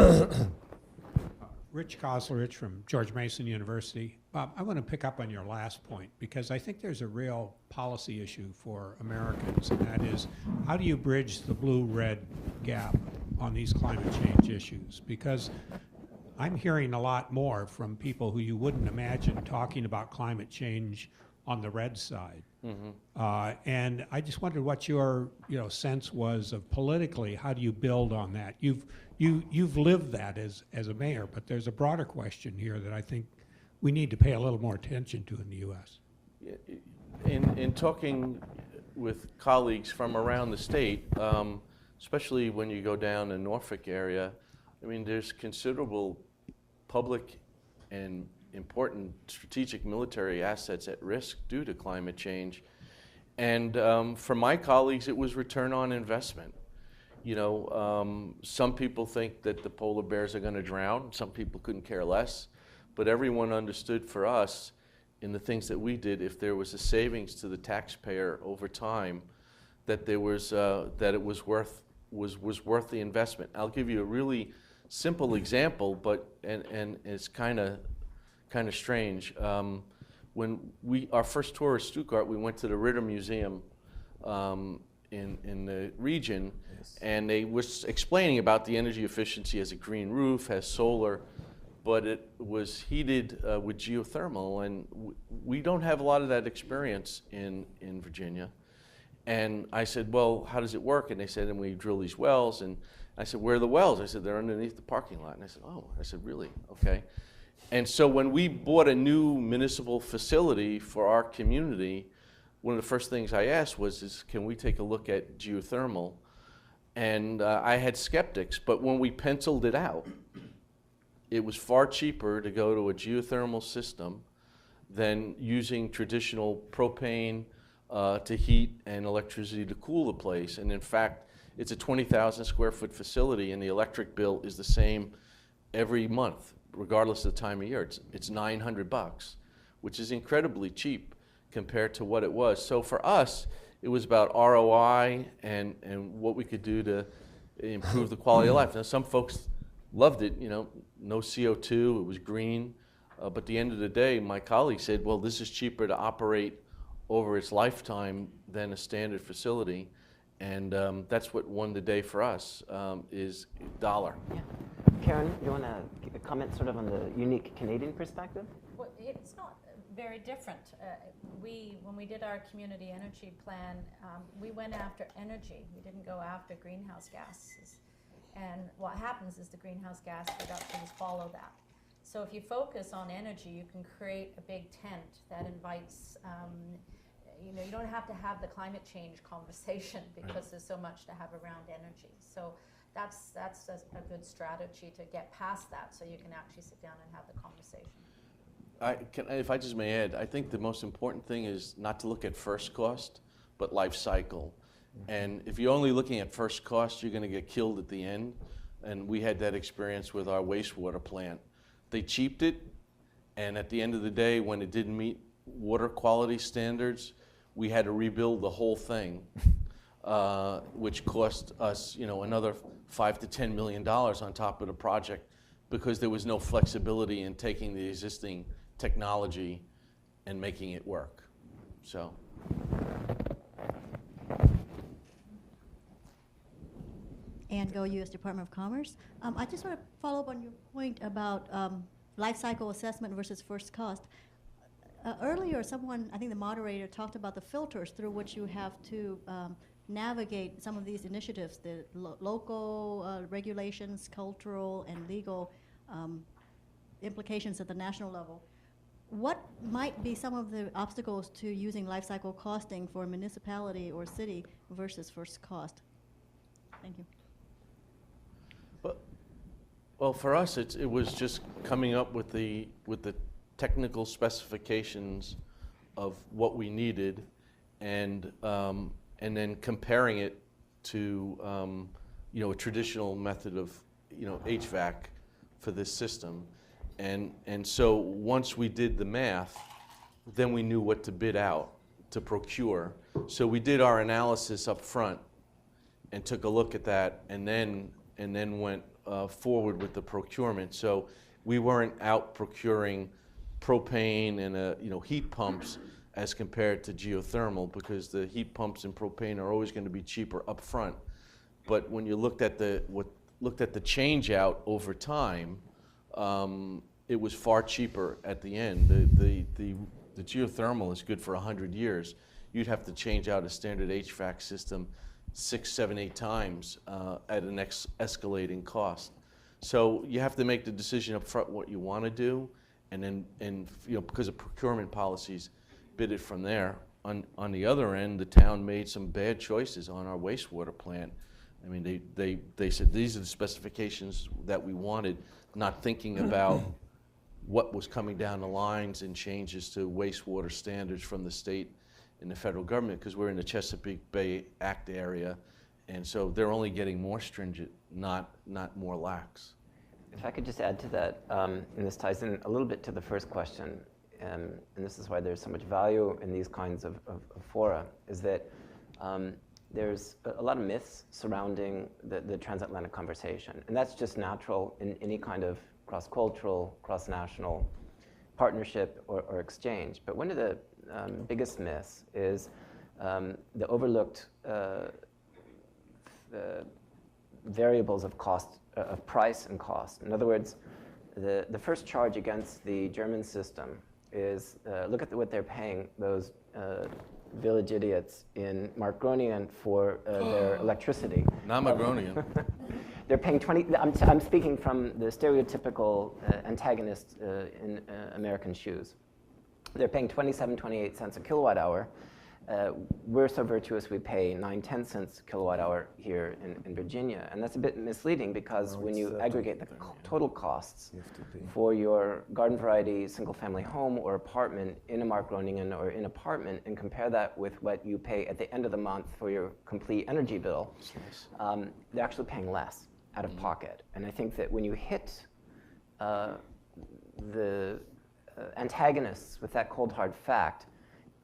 Rich Koslerich from George Mason University. Bob, I want to pick up on your last point because I think there's a real policy issue for Americans, and that is, how do you bridge the blue-red gap on these climate change issues? Because I'm hearing a lot more from people who you wouldn't imagine talking about climate change on the red side. Mm-hmm. And I just wondered what your sense was of politically, how do you build on that? You've lived that as a mayor, but there's a broader question here that I think we need to pay a little more attention to in the U.S. In talking with colleagues from around the state, especially when you go down the Norfolk area, I mean, there's considerable public and important strategic military assets at risk due to climate change. And for my colleagues, it was return on investment. Some people think that the polar bears are going to drown. Some people couldn't care less. But everyone understood for us in the things that we did, if there was a savings to the taxpayer over time, that there was that it was worth the investment. I'll give you a really simple example, but and it's kind of strange. When our first tour of Stuttgart, we went to the Ritter Museum in the region, yes. And they was explaining about the energy efficiency as a green roof, has solar, but it was heated with geothermal, and we don't have a lot of that experience in Virginia. And I said, well, how does it work? And they said, and we drill these wells. And I said, where are the wells? I said, they're underneath the parking lot. And I said, oh. I said, really? Okay. And so when we bought a new municipal facility for our community, one of the first things I asked was, can we take a look at geothermal? And I had skeptics, but when we penciled it out, it was far cheaper to go to a geothermal system than using traditional propane to heat and electricity to cool the place. And in fact, it's a 20,000 square foot facility, and the electric bill is the same every month, regardless of the time of year. It's $900, which is incredibly cheap compared to what it was. So for us, it was about ROI and what we could do to improve the quality of life. Now, some folks loved it, no CO2, it was green. But at the end of the day, my colleague said, well, this is cheaper to operate over its lifetime than a standard facility. And that's what won the day for us, is $1. Yeah. Karen, you want to comment sort of on the unique Canadian perspective? Well, it's not very different. When we did our community energy plan, we went after energy. We didn't go after greenhouse gases. And what happens is the greenhouse gas reductions follow that. So if you focus on energy, you can create a big tent that invites, you don't have to have the climate change conversation because there's so much to have around energy. So that's a good strategy to get past that so you can actually sit down and have the conversation. If I just may add, I think the most important thing is not to look at first cost, but life cycle. And if you're only looking at first cost, you're going to get killed at the end. And we had that experience with our wastewater plant. They cheaped it, and at the end of the day, when it didn't meet water quality standards, we had to rebuild the whole thing, which cost us, another $5 to $10 million on top of the project because there was no flexibility in taking the existing technology and making it work. So. Ann Go, U.S. Department of Commerce. I just want to follow up on your point about life cycle assessment versus first cost. Earlier, someone, I think the moderator, talked about the filters through which you have to navigate some of these initiatives, the local regulations, cultural and legal implications at the national level. What might be some of the obstacles to using life cycle costing for a municipality or city versus first cost? Thank you. Well, for us, it was just coming up with the technical specifications of what we needed, and then comparing it to a traditional method of HVAC for this system, and so once we did the math, then we knew what to bid out to procure. So we did our analysis up front and took a look at that, and then went forward with the procurement. So we weren't out procuring propane and heat pumps as compared to geothermal, because the heat pumps and propane are always going to be cheaper up front. But when you looked at the change out over time, it was far cheaper at the end. The geothermal is good for 100 years. You'd have to change out a standard HVAC system 6, 7, 8 times at an escalating cost. So you have to make the decision up front what you want to do, and then because of procurement policies, bid it from there. On the other end, the town made some bad choices on our wastewater plant. I mean, they said these are the specifications that we wanted, not thinking about what was coming down the lines and changes to wastewater standards from the state and the federal government, because we're in the Chesapeake Bay Act area, and so they're only getting more stringent, not more lax. If I could just add to that, and this ties in a little bit to the first question, and this is why there's so much value in these kinds of fora, is that there's a lot of myths surrounding the transatlantic conversation, and that's just natural in any kind of cross-cultural, cross-national partnership or exchange. But one of the biggest myths is the overlooked variables of cost, of price and cost. In other words, the first charge against the German system is look at what they're paying those village idiots in Markgronian for their electricity. Not Markgronian. They're paying 20. I'm speaking from the stereotypical antagonist in American shoes. They're paying 27, 28 cents a kilowatt hour. We're so virtuous we pay 9-10 cents a kilowatt hour here in Virginia. And that's a bit misleading, because when you aggregate the total costs for your garden variety single family home or apartment in a Markgronian or in apartment, and compare that with what you pay at the end of the month for your complete energy bill, they're actually paying less out of pocket. And I think that when you hit the antagonists with that cold hard fact,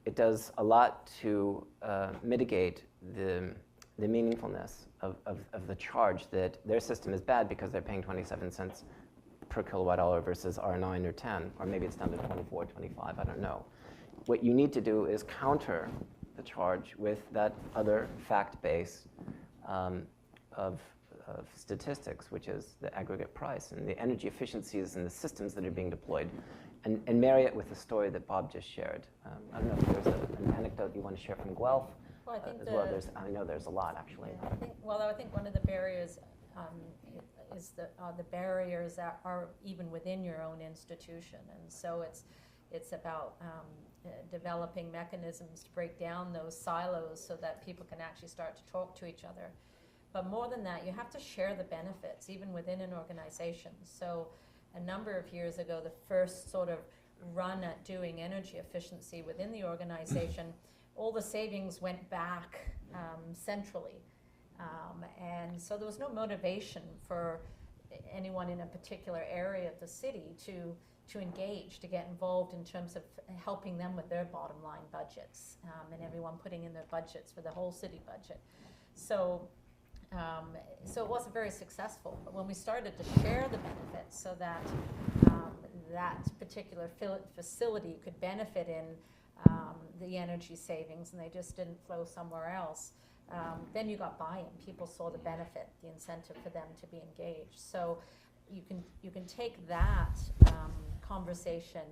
it does a lot to mitigate the meaningfulness of the charge that their system is bad because they're paying 27 cents per kilowatt hour versus our 9 or 10, or maybe it's down to 24, 25, I don't know. What you need to do is counter the charge with that other fact base of statistics, which is the aggregate price and the energy efficiencies and the systems that are being deployed, and marry it with the story that Bob just shared. I don't know if there's an anecdote you want to share from Guelph. Well, I think I know there's a lot, actually. I think one of the barriers is the barriers that are even within your own institution, and so it's about developing mechanisms to break down those silos so that people can actually start to talk to each other. But more than that, you have to share the benefits even within an organization. So a number of years ago, the first sort of run at doing energy efficiency within the organization, all the savings went back centrally. And so there was no motivation for anyone in a particular area of the city to engage, to get involved in terms of helping them with their bottom line budgets, and everyone putting in their budgets for the whole city budget. So So it wasn't very successful. But when we started to share the benefits so that that particular facility could benefit in the energy savings and they just didn't flow somewhere else, then you got buy-in. People saw the benefit, the incentive for them to be engaged. So you can take that conversation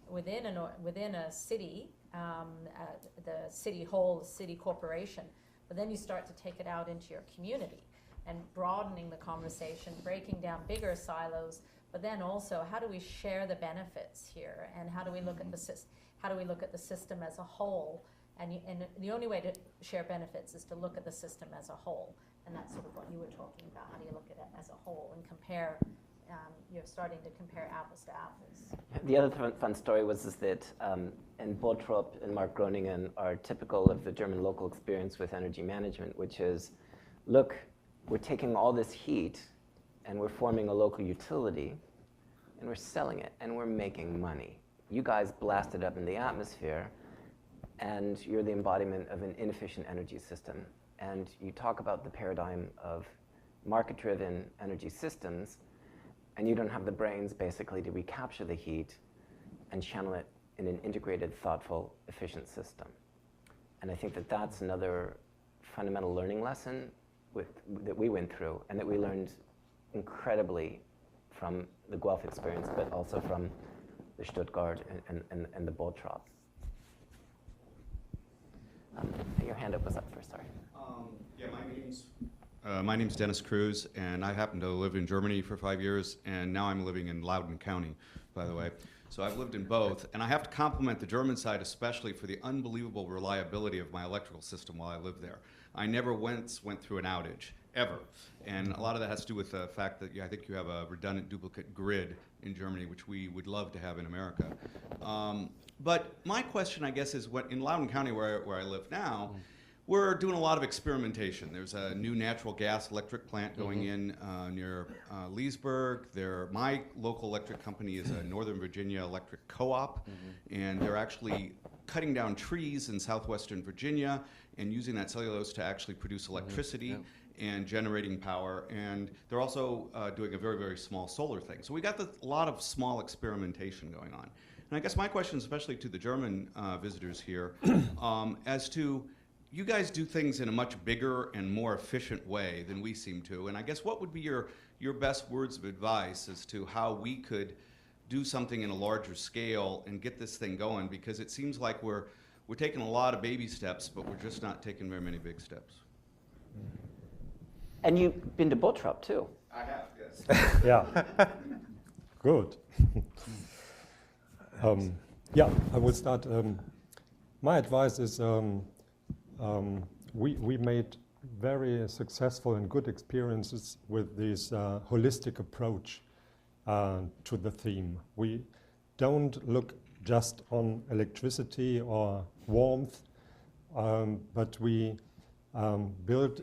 within a city, the city whole, city corporation, but then you start to take it out into your community and broadening the conversation, breaking down bigger silos, but then also how do we share the benefits here, and how do we look at the system as a whole? And the only way to share benefits is to look at the system as a whole, and that's sort of what you were talking about. How do you look at it as a whole and compare? You're starting to compare apples to apples. The other fun story was that and Bottrup and Mark Groningen are typical of the German local experience with energy management, which is, look, we're taking all this heat and we're forming a local utility and we're selling it and we're making money. You guys blast it up in the atmosphere and you're the embodiment of an inefficient energy system. And you talk about the paradigm of market-driven energy systems, and you don't have the brains basically to recapture the heat and channel it in an integrated, thoughtful, efficient system. And I think that that's another fundamental learning lesson that we went through and that we learned incredibly from the Guelph experience, but also from the Stuttgart and the Bottrup. Your hand up was up first, sorry. Yeah, my name's Dennis Cruz, and I happen to live in Germany for 5 years, and now I'm living in Loudoun County, by the way. So I've lived in both, and I have to compliment the German side especially for the unbelievable reliability of my electrical system while I lived there. I never once went through an outage, ever. And a lot of that has to do with the fact that I think you have a redundant duplicate grid in Germany, which we would love to have in America. But my question, I guess, is in Loudoun County, where I live now, we're doing a lot of experimentation. There's a new natural gas electric plant going in near Leesburg. My local electric company is a Northern Virginia electric co-op, and they're actually cutting down trees in southwestern Virginia and using that cellulose to actually produce electricity and generating power. And they're also doing a very, very small solar thing. So we got a lot of small experimentation going on. And I guess my question, especially to the German visitors here, as to you guys do things in a much bigger and more efficient way than we seem to. And I guess what would be your best words of advice as to how we could do something in a larger scale and get this thing going? Because it seems like we're taking a lot of baby steps, but we're just not taking very many big steps. And you've been to Bottrup too. I have, yes. Yeah. Good. Yeah, I will start. My advice is we made very successful and good experiences with this holistic approach to the theme. We don't look just on electricity or warmth, but we built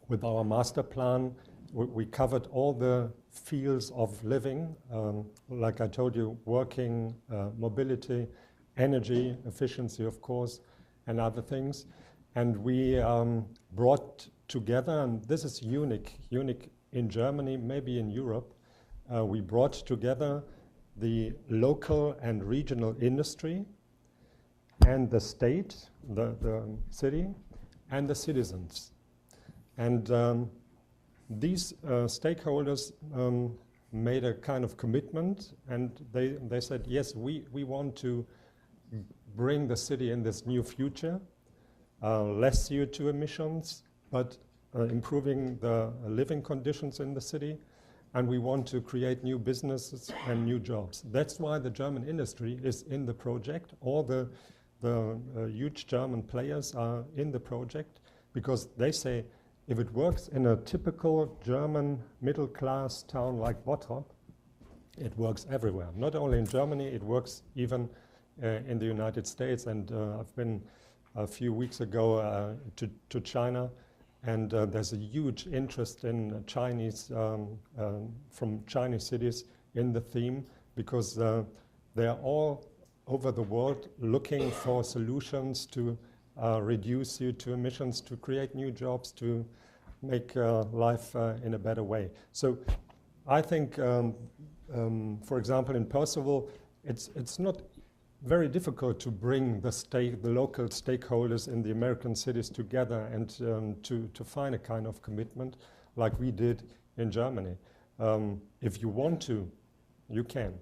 with our master plan, we covered all the fields of living, like I told you, working, mobility, energy, efficiency, of course, and other things. And we brought together, and this is unique in Germany, maybe in Europe, we brought together the local and regional industry and the state, the city, and the citizens. And these stakeholders made a kind of commitment, and they said, yes, we want to bring the city in this new future, less CO2 emissions, but improving the living conditions in the city, and we want to create new businesses and new jobs. That's why the German industry is in the project. All the huge German players are in the project, because they say, if it works in a typical German middle-class town like Bottrop, it works everywhere. Not only in Germany, it works even in the United States. And I've been a few weeks ago to China, and there's a huge interest in Chinese, from Chinese cities in the theme, because they are all over the world looking for solutions to reduce CO2 emissions, to create new jobs, to make life in a better way. So I think, for example, in Percival, it's not very difficult to bring the local stakeholders in the American cities together and to find a kind of commitment like we did in Germany. If you want to, you can.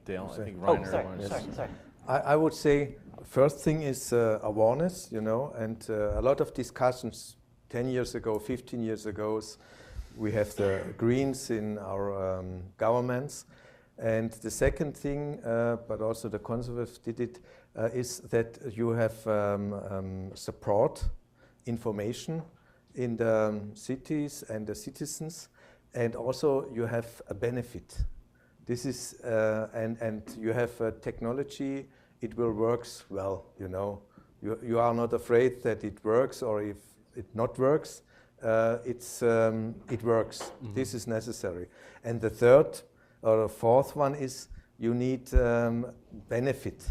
Dale, I think Oh, Reiner sorry. I would say first thing is awareness, you know, and a lot of discussions 10 years ago, 15 years ago. We have the Greens in our governments. And the second thing, but also the Conservatives did it, is that you have support, information in the cities and the citizens, and also you have a benefit. This is, and you have technology, it will works well, you know. You are not afraid that it works, or if it not works, it works. Mm-hmm. This is necessary. And the third or the fourth one is you need benefit.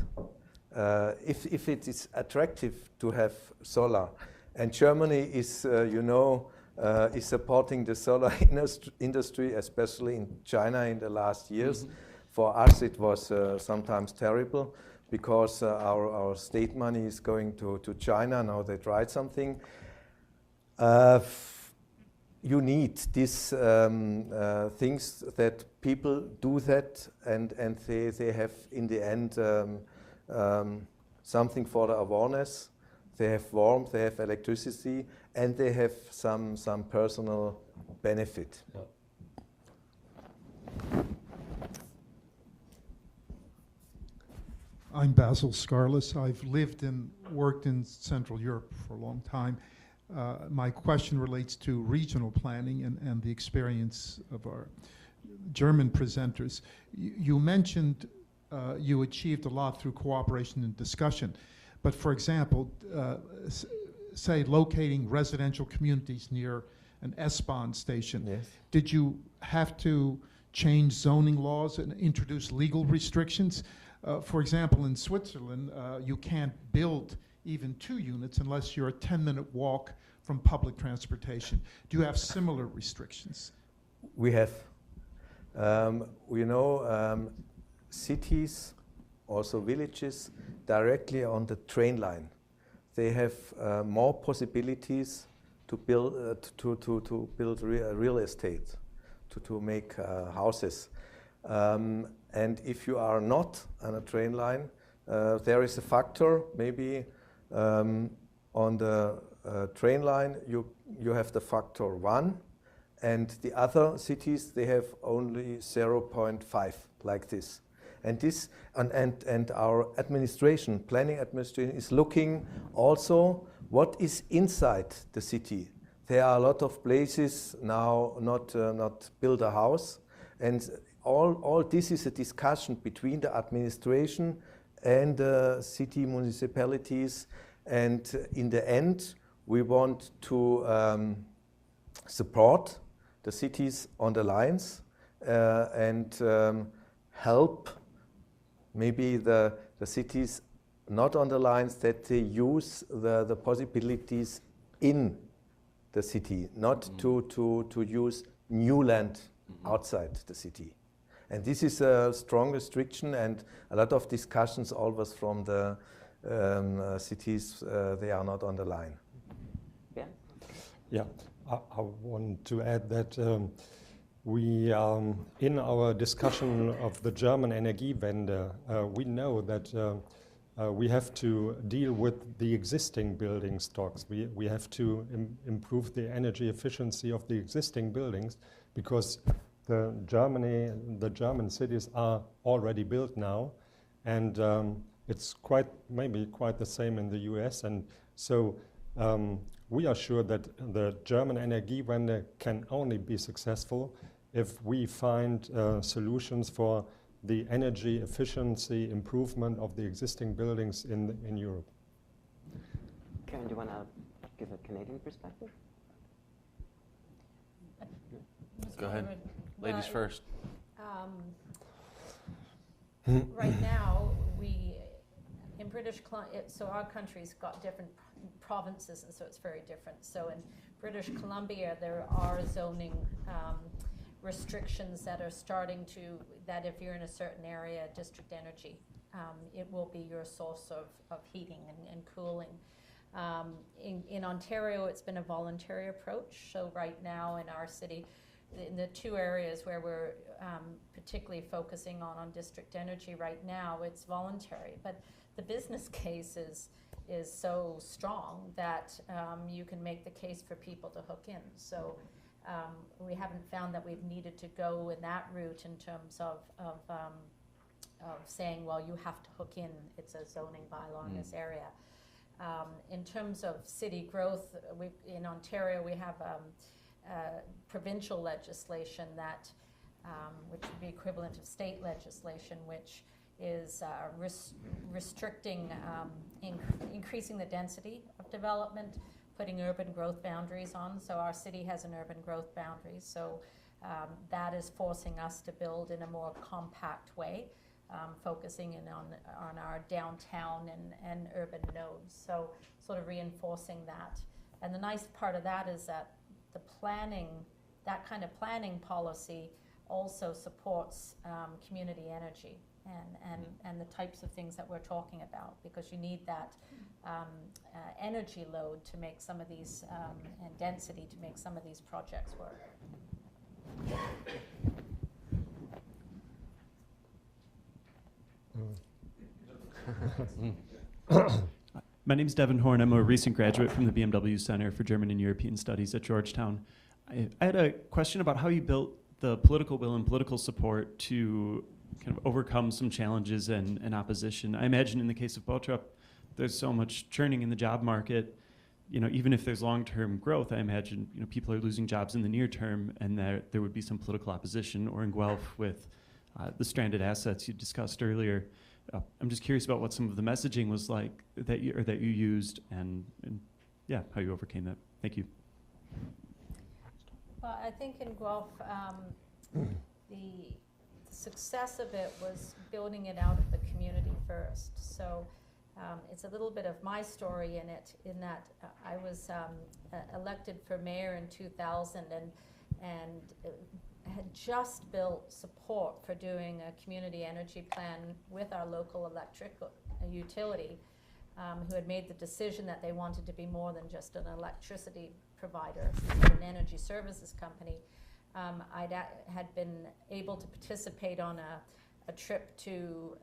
If it is attractive to have solar, and Germany is, is supporting the solar industry, especially in China in the last years. Mm-hmm. For us, it was sometimes terrible because our state money is going to China. Now they tried something. You need these things that people do that, and they have in the end something for the awareness. They have warmth, they have electricity, and they have some personal benefit. Yeah. I'm Basil Scarless. I've lived and worked in Central Europe for a long time. My question relates to regional planning and the experience of our German presenters. You mentioned you achieved a lot through cooperation and discussion. But for example, say locating residential communities near an S-Bahn station, yes. Did you have to change zoning laws and introduce legal restrictions? For example, in Switzerland, you can't build even 2 units unless you're a 10-minute walk from public transportation. Do you have similar restrictions? We have. Cities, also villages, directly on the train line. They have more possibilities to build real estate, to make houses. And if you are not on a train line, there is a factor, maybe on the train line you have the factor 1, and the other cities, they have only 0.5, like this. And this and our administration, planning administration, is looking also what is inside the city. There are a lot of places now not build a house, and all this is a discussion between the administration and the city municipalities. And in the end, we want to support the cities on the lines and help maybe the cities not on the lines, that they use the possibilities in the city, not to use new land outside the city. And this is a strong restriction, and a lot of discussions always from the cities, they are not on the line. Yeah. Yeah, I want to add that we, in our discussion of the German Energiewende, we know that we have to deal with the existing building stocks. We have to improve the energy efficiency of the existing buildings, because the German cities are already built now, and it's maybe quite the same in the US. And so we are sure that the German Energiewende can only be successful if we find solutions for the energy efficiency improvement of the existing buildings in Europe. Karen, do you want to give a Canadian perspective? Go ahead. Ladies first. Right now, in so our country's got different provinces, and so it's very different. So in British Columbia, there are zoning restrictions that are starting to, that if you're in a certain area, district energy, it will be your source of heating and cooling. In Ontario, it's been a voluntary approach. So right now in our city, in the two areas where we're particularly focusing on district energy right now, it's voluntary. But the business case is so strong that you can make the case for people to hook in. So we haven't found that we've needed to go in that route in terms of saying, well, you have to hook in. It's a zoning bylaw in this area. In terms of city growth, in Ontario we have provincial legislation that, which would be equivalent of state legislation, which is restricting, increasing the density of development, putting urban growth boundaries on. So our city has an urban growth boundary. So that is forcing us to build in a more compact way, focusing in on our downtown and urban nodes. So sort of reinforcing that. And the nice part of that is that the planning, that kind of planning policy also supports community energy and the types of things that we're talking about, because you need that energy load to make some of these, and density to make some of these projects work. My name is Devin Horn. I'm a recent graduate from the BMW Center for German and European Studies at Georgetown. I had a question about how you built the political will and political support to kind of overcome some challenges and opposition. I imagine in the case of Bottrop, there's so much churning in the job market. You know, even if there's long-term growth, I imagine, you know, people are losing jobs in the near term, and there would be some political opposition. Or in Guelph with the stranded assets you discussed earlier. I'm just curious about what some of the messaging was like that you used, and yeah, how you overcame that. Thank you. Well, I think in Guelph, the success of it was building it out of the community first. So it's a little bit of my story in it, in that I was elected for mayor in 2000 and had just built support for doing a community energy plan with our local electric utility, who had made the decision that they wanted to be more than just an electricity provider, an energy services company. Had been able to participate on a trip to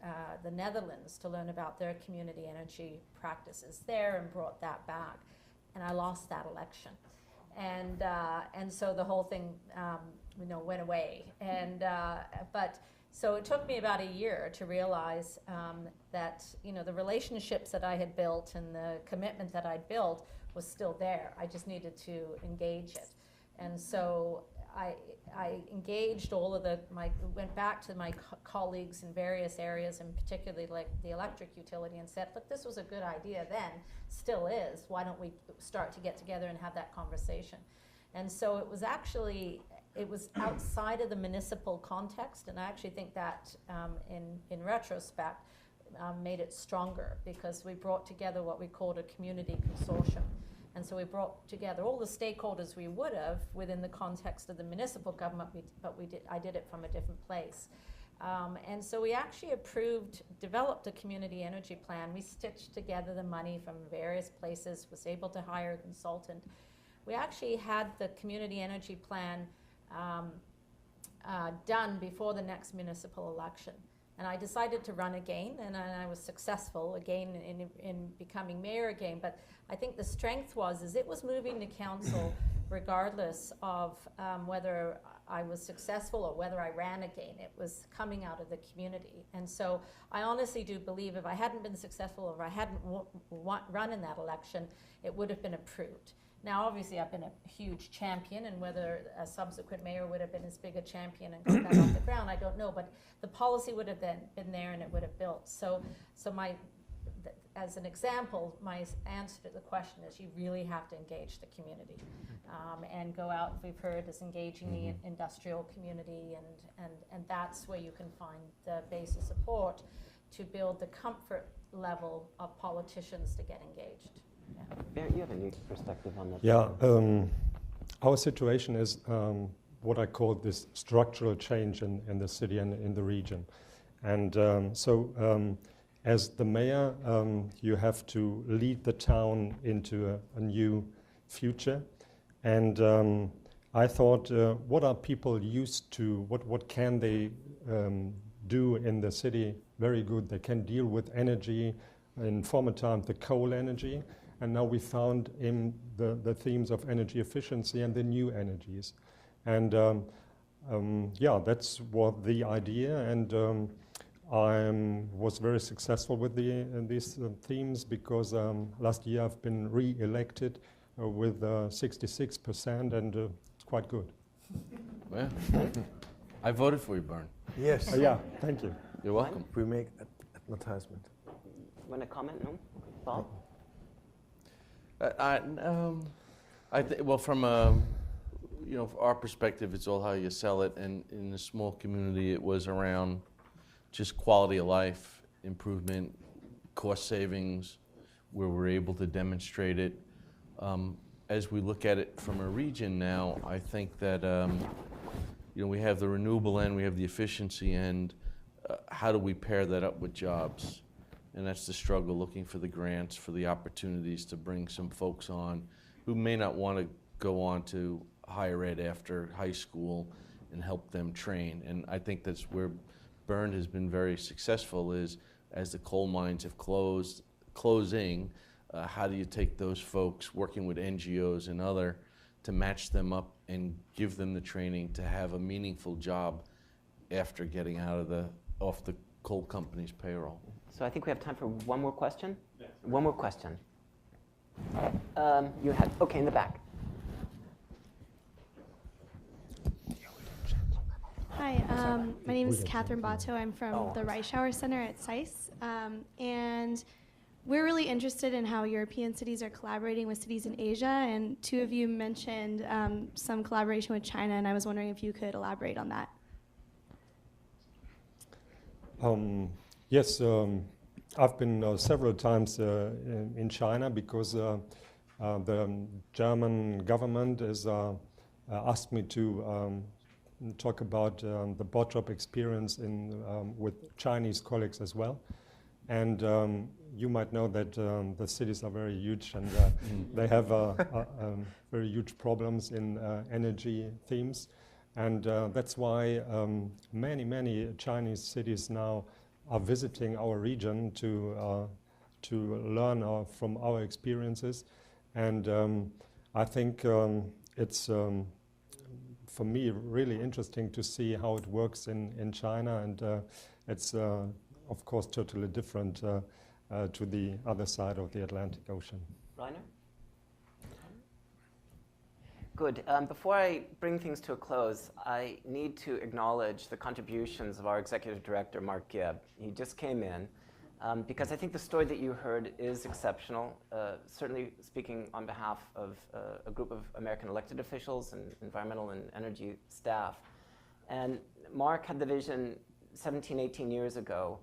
the Netherlands to learn about their community energy practices there, and brought that back. And I lost that election. And so the whole thing went away. But so it took me about a year to realize that the relationships that I had built and the commitment that I'd built was still there. I just needed to engage it. And so I engaged all of went back to my colleagues in various areas, and particularly like the electric utility, and said, look, this was a good idea then, still is. Why don't we start to get together and have that conversation? And so it was outside of the municipal context, and I actually think that in retrospect made it stronger, because we brought together what we called a community consortium. And so we brought together all the stakeholders we would have within the context of the municipal government, but I did it from a different place. And so we actually developed a community energy plan. We stitched together the money from various places, was able to hire a consultant. We actually had the community energy plan done before the next municipal election. And I decided to run again, and I was successful again in becoming mayor again. But I think the strength is it was moving to council regardless of whether I was successful or whether I ran again. It was coming out of the community. And so I honestly do believe if I hadn't been successful, or if I hadn't run in that election, it would have been approved. Now, obviously, I've been a huge champion, and whether a subsequent mayor would have been as big a champion and got that off the ground, I don't know. But the policy would have been there, and it would have built. So as an example, my answer to the question is you really have to engage the community and go out. We've heard as engaging the industrial community, and that's where you can find the base of support to build the comfort level of politicians to get engaged. Barrett, you have a new perspective on this. Yeah, our situation is what I call this structural change in the city and in the region. And as the mayor, you have to lead the town into a new future. And I thought, what are people used to? What can they do in the city? Very good. They can deal with energy. In former times, the coal energy. And now we found in the themes of energy efficiency and the new energies. And yeah, that's what the idea. And I was very successful with these themes because last year I've been re-elected with 66%, and it's quite good. Well, I voted for you, Bern. Yes. Yeah, thank you. You're welcome. We make advertisement. Want to comment? No? Bob? Well, from our perspective, it's all how you sell it. And in a small community, it was around just quality of life improvement, cost savings, where we're able to demonstrate it. As we look at it from a region now, I think that we have the renewable end, we have the efficiency end. How do we pair that up with jobs? And that's the struggle, looking for the grants, for the opportunities to bring some folks on who may not want to go on to higher ed after high school and help them train. And I think that's where Bern has been very successful, is as the coal mines have closing, how do you take those folks working with NGOs and other to match them up and give them the training to have a meaningful job after getting off the coal company's payroll. So I think we have time for one more question. Yeah. One more question. You had, okay, in the back. Hi, my name is Catherine Bato. I'm from the Reischauer Center at SAIS. And we're really interested in how European cities are collaborating with cities in Asia. And two of you mentioned some collaboration with China, and I was wondering if you could elaborate on that. Yes, I've been several times in China because the German government has asked me to talk about the Bottrop experience with Chinese colleagues as well. And you might know that the cities are very huge, and they have very huge problems in energy themes. And that's why many Chinese cities now are visiting our region to learn from our experiences. And I think it's, for me, really interesting to see how it works in China. And it's, of course, totally different to the other side of the Atlantic Ocean. Rainer? Good. Before I bring things to a close, I need to acknowledge the contributions of our Executive Director, Mark Gibb. He just came in because I think the story that you heard is exceptional, certainly speaking on behalf of a group of American elected officials and environmental and energy staff. And Mark had the vision 17, 18 years ago,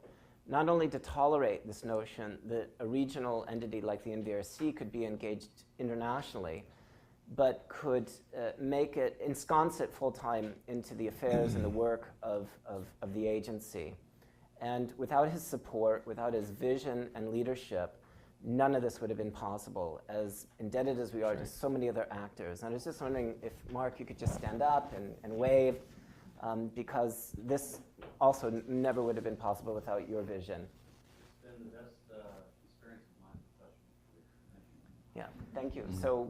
not only to tolerate this notion that a regional entity like the NVRC could be engaged internationally, but could ensconce it full-time into the affairs and the work of the agency. And without his support, without his vision and leadership, none of this would have been possible, as indebted as we are to so many other actors. And I was just wondering if, Mark, you could just stand up and wave, because this also never would have been possible without your vision. It's been the best experience of my professional career. Yeah, thank you. So.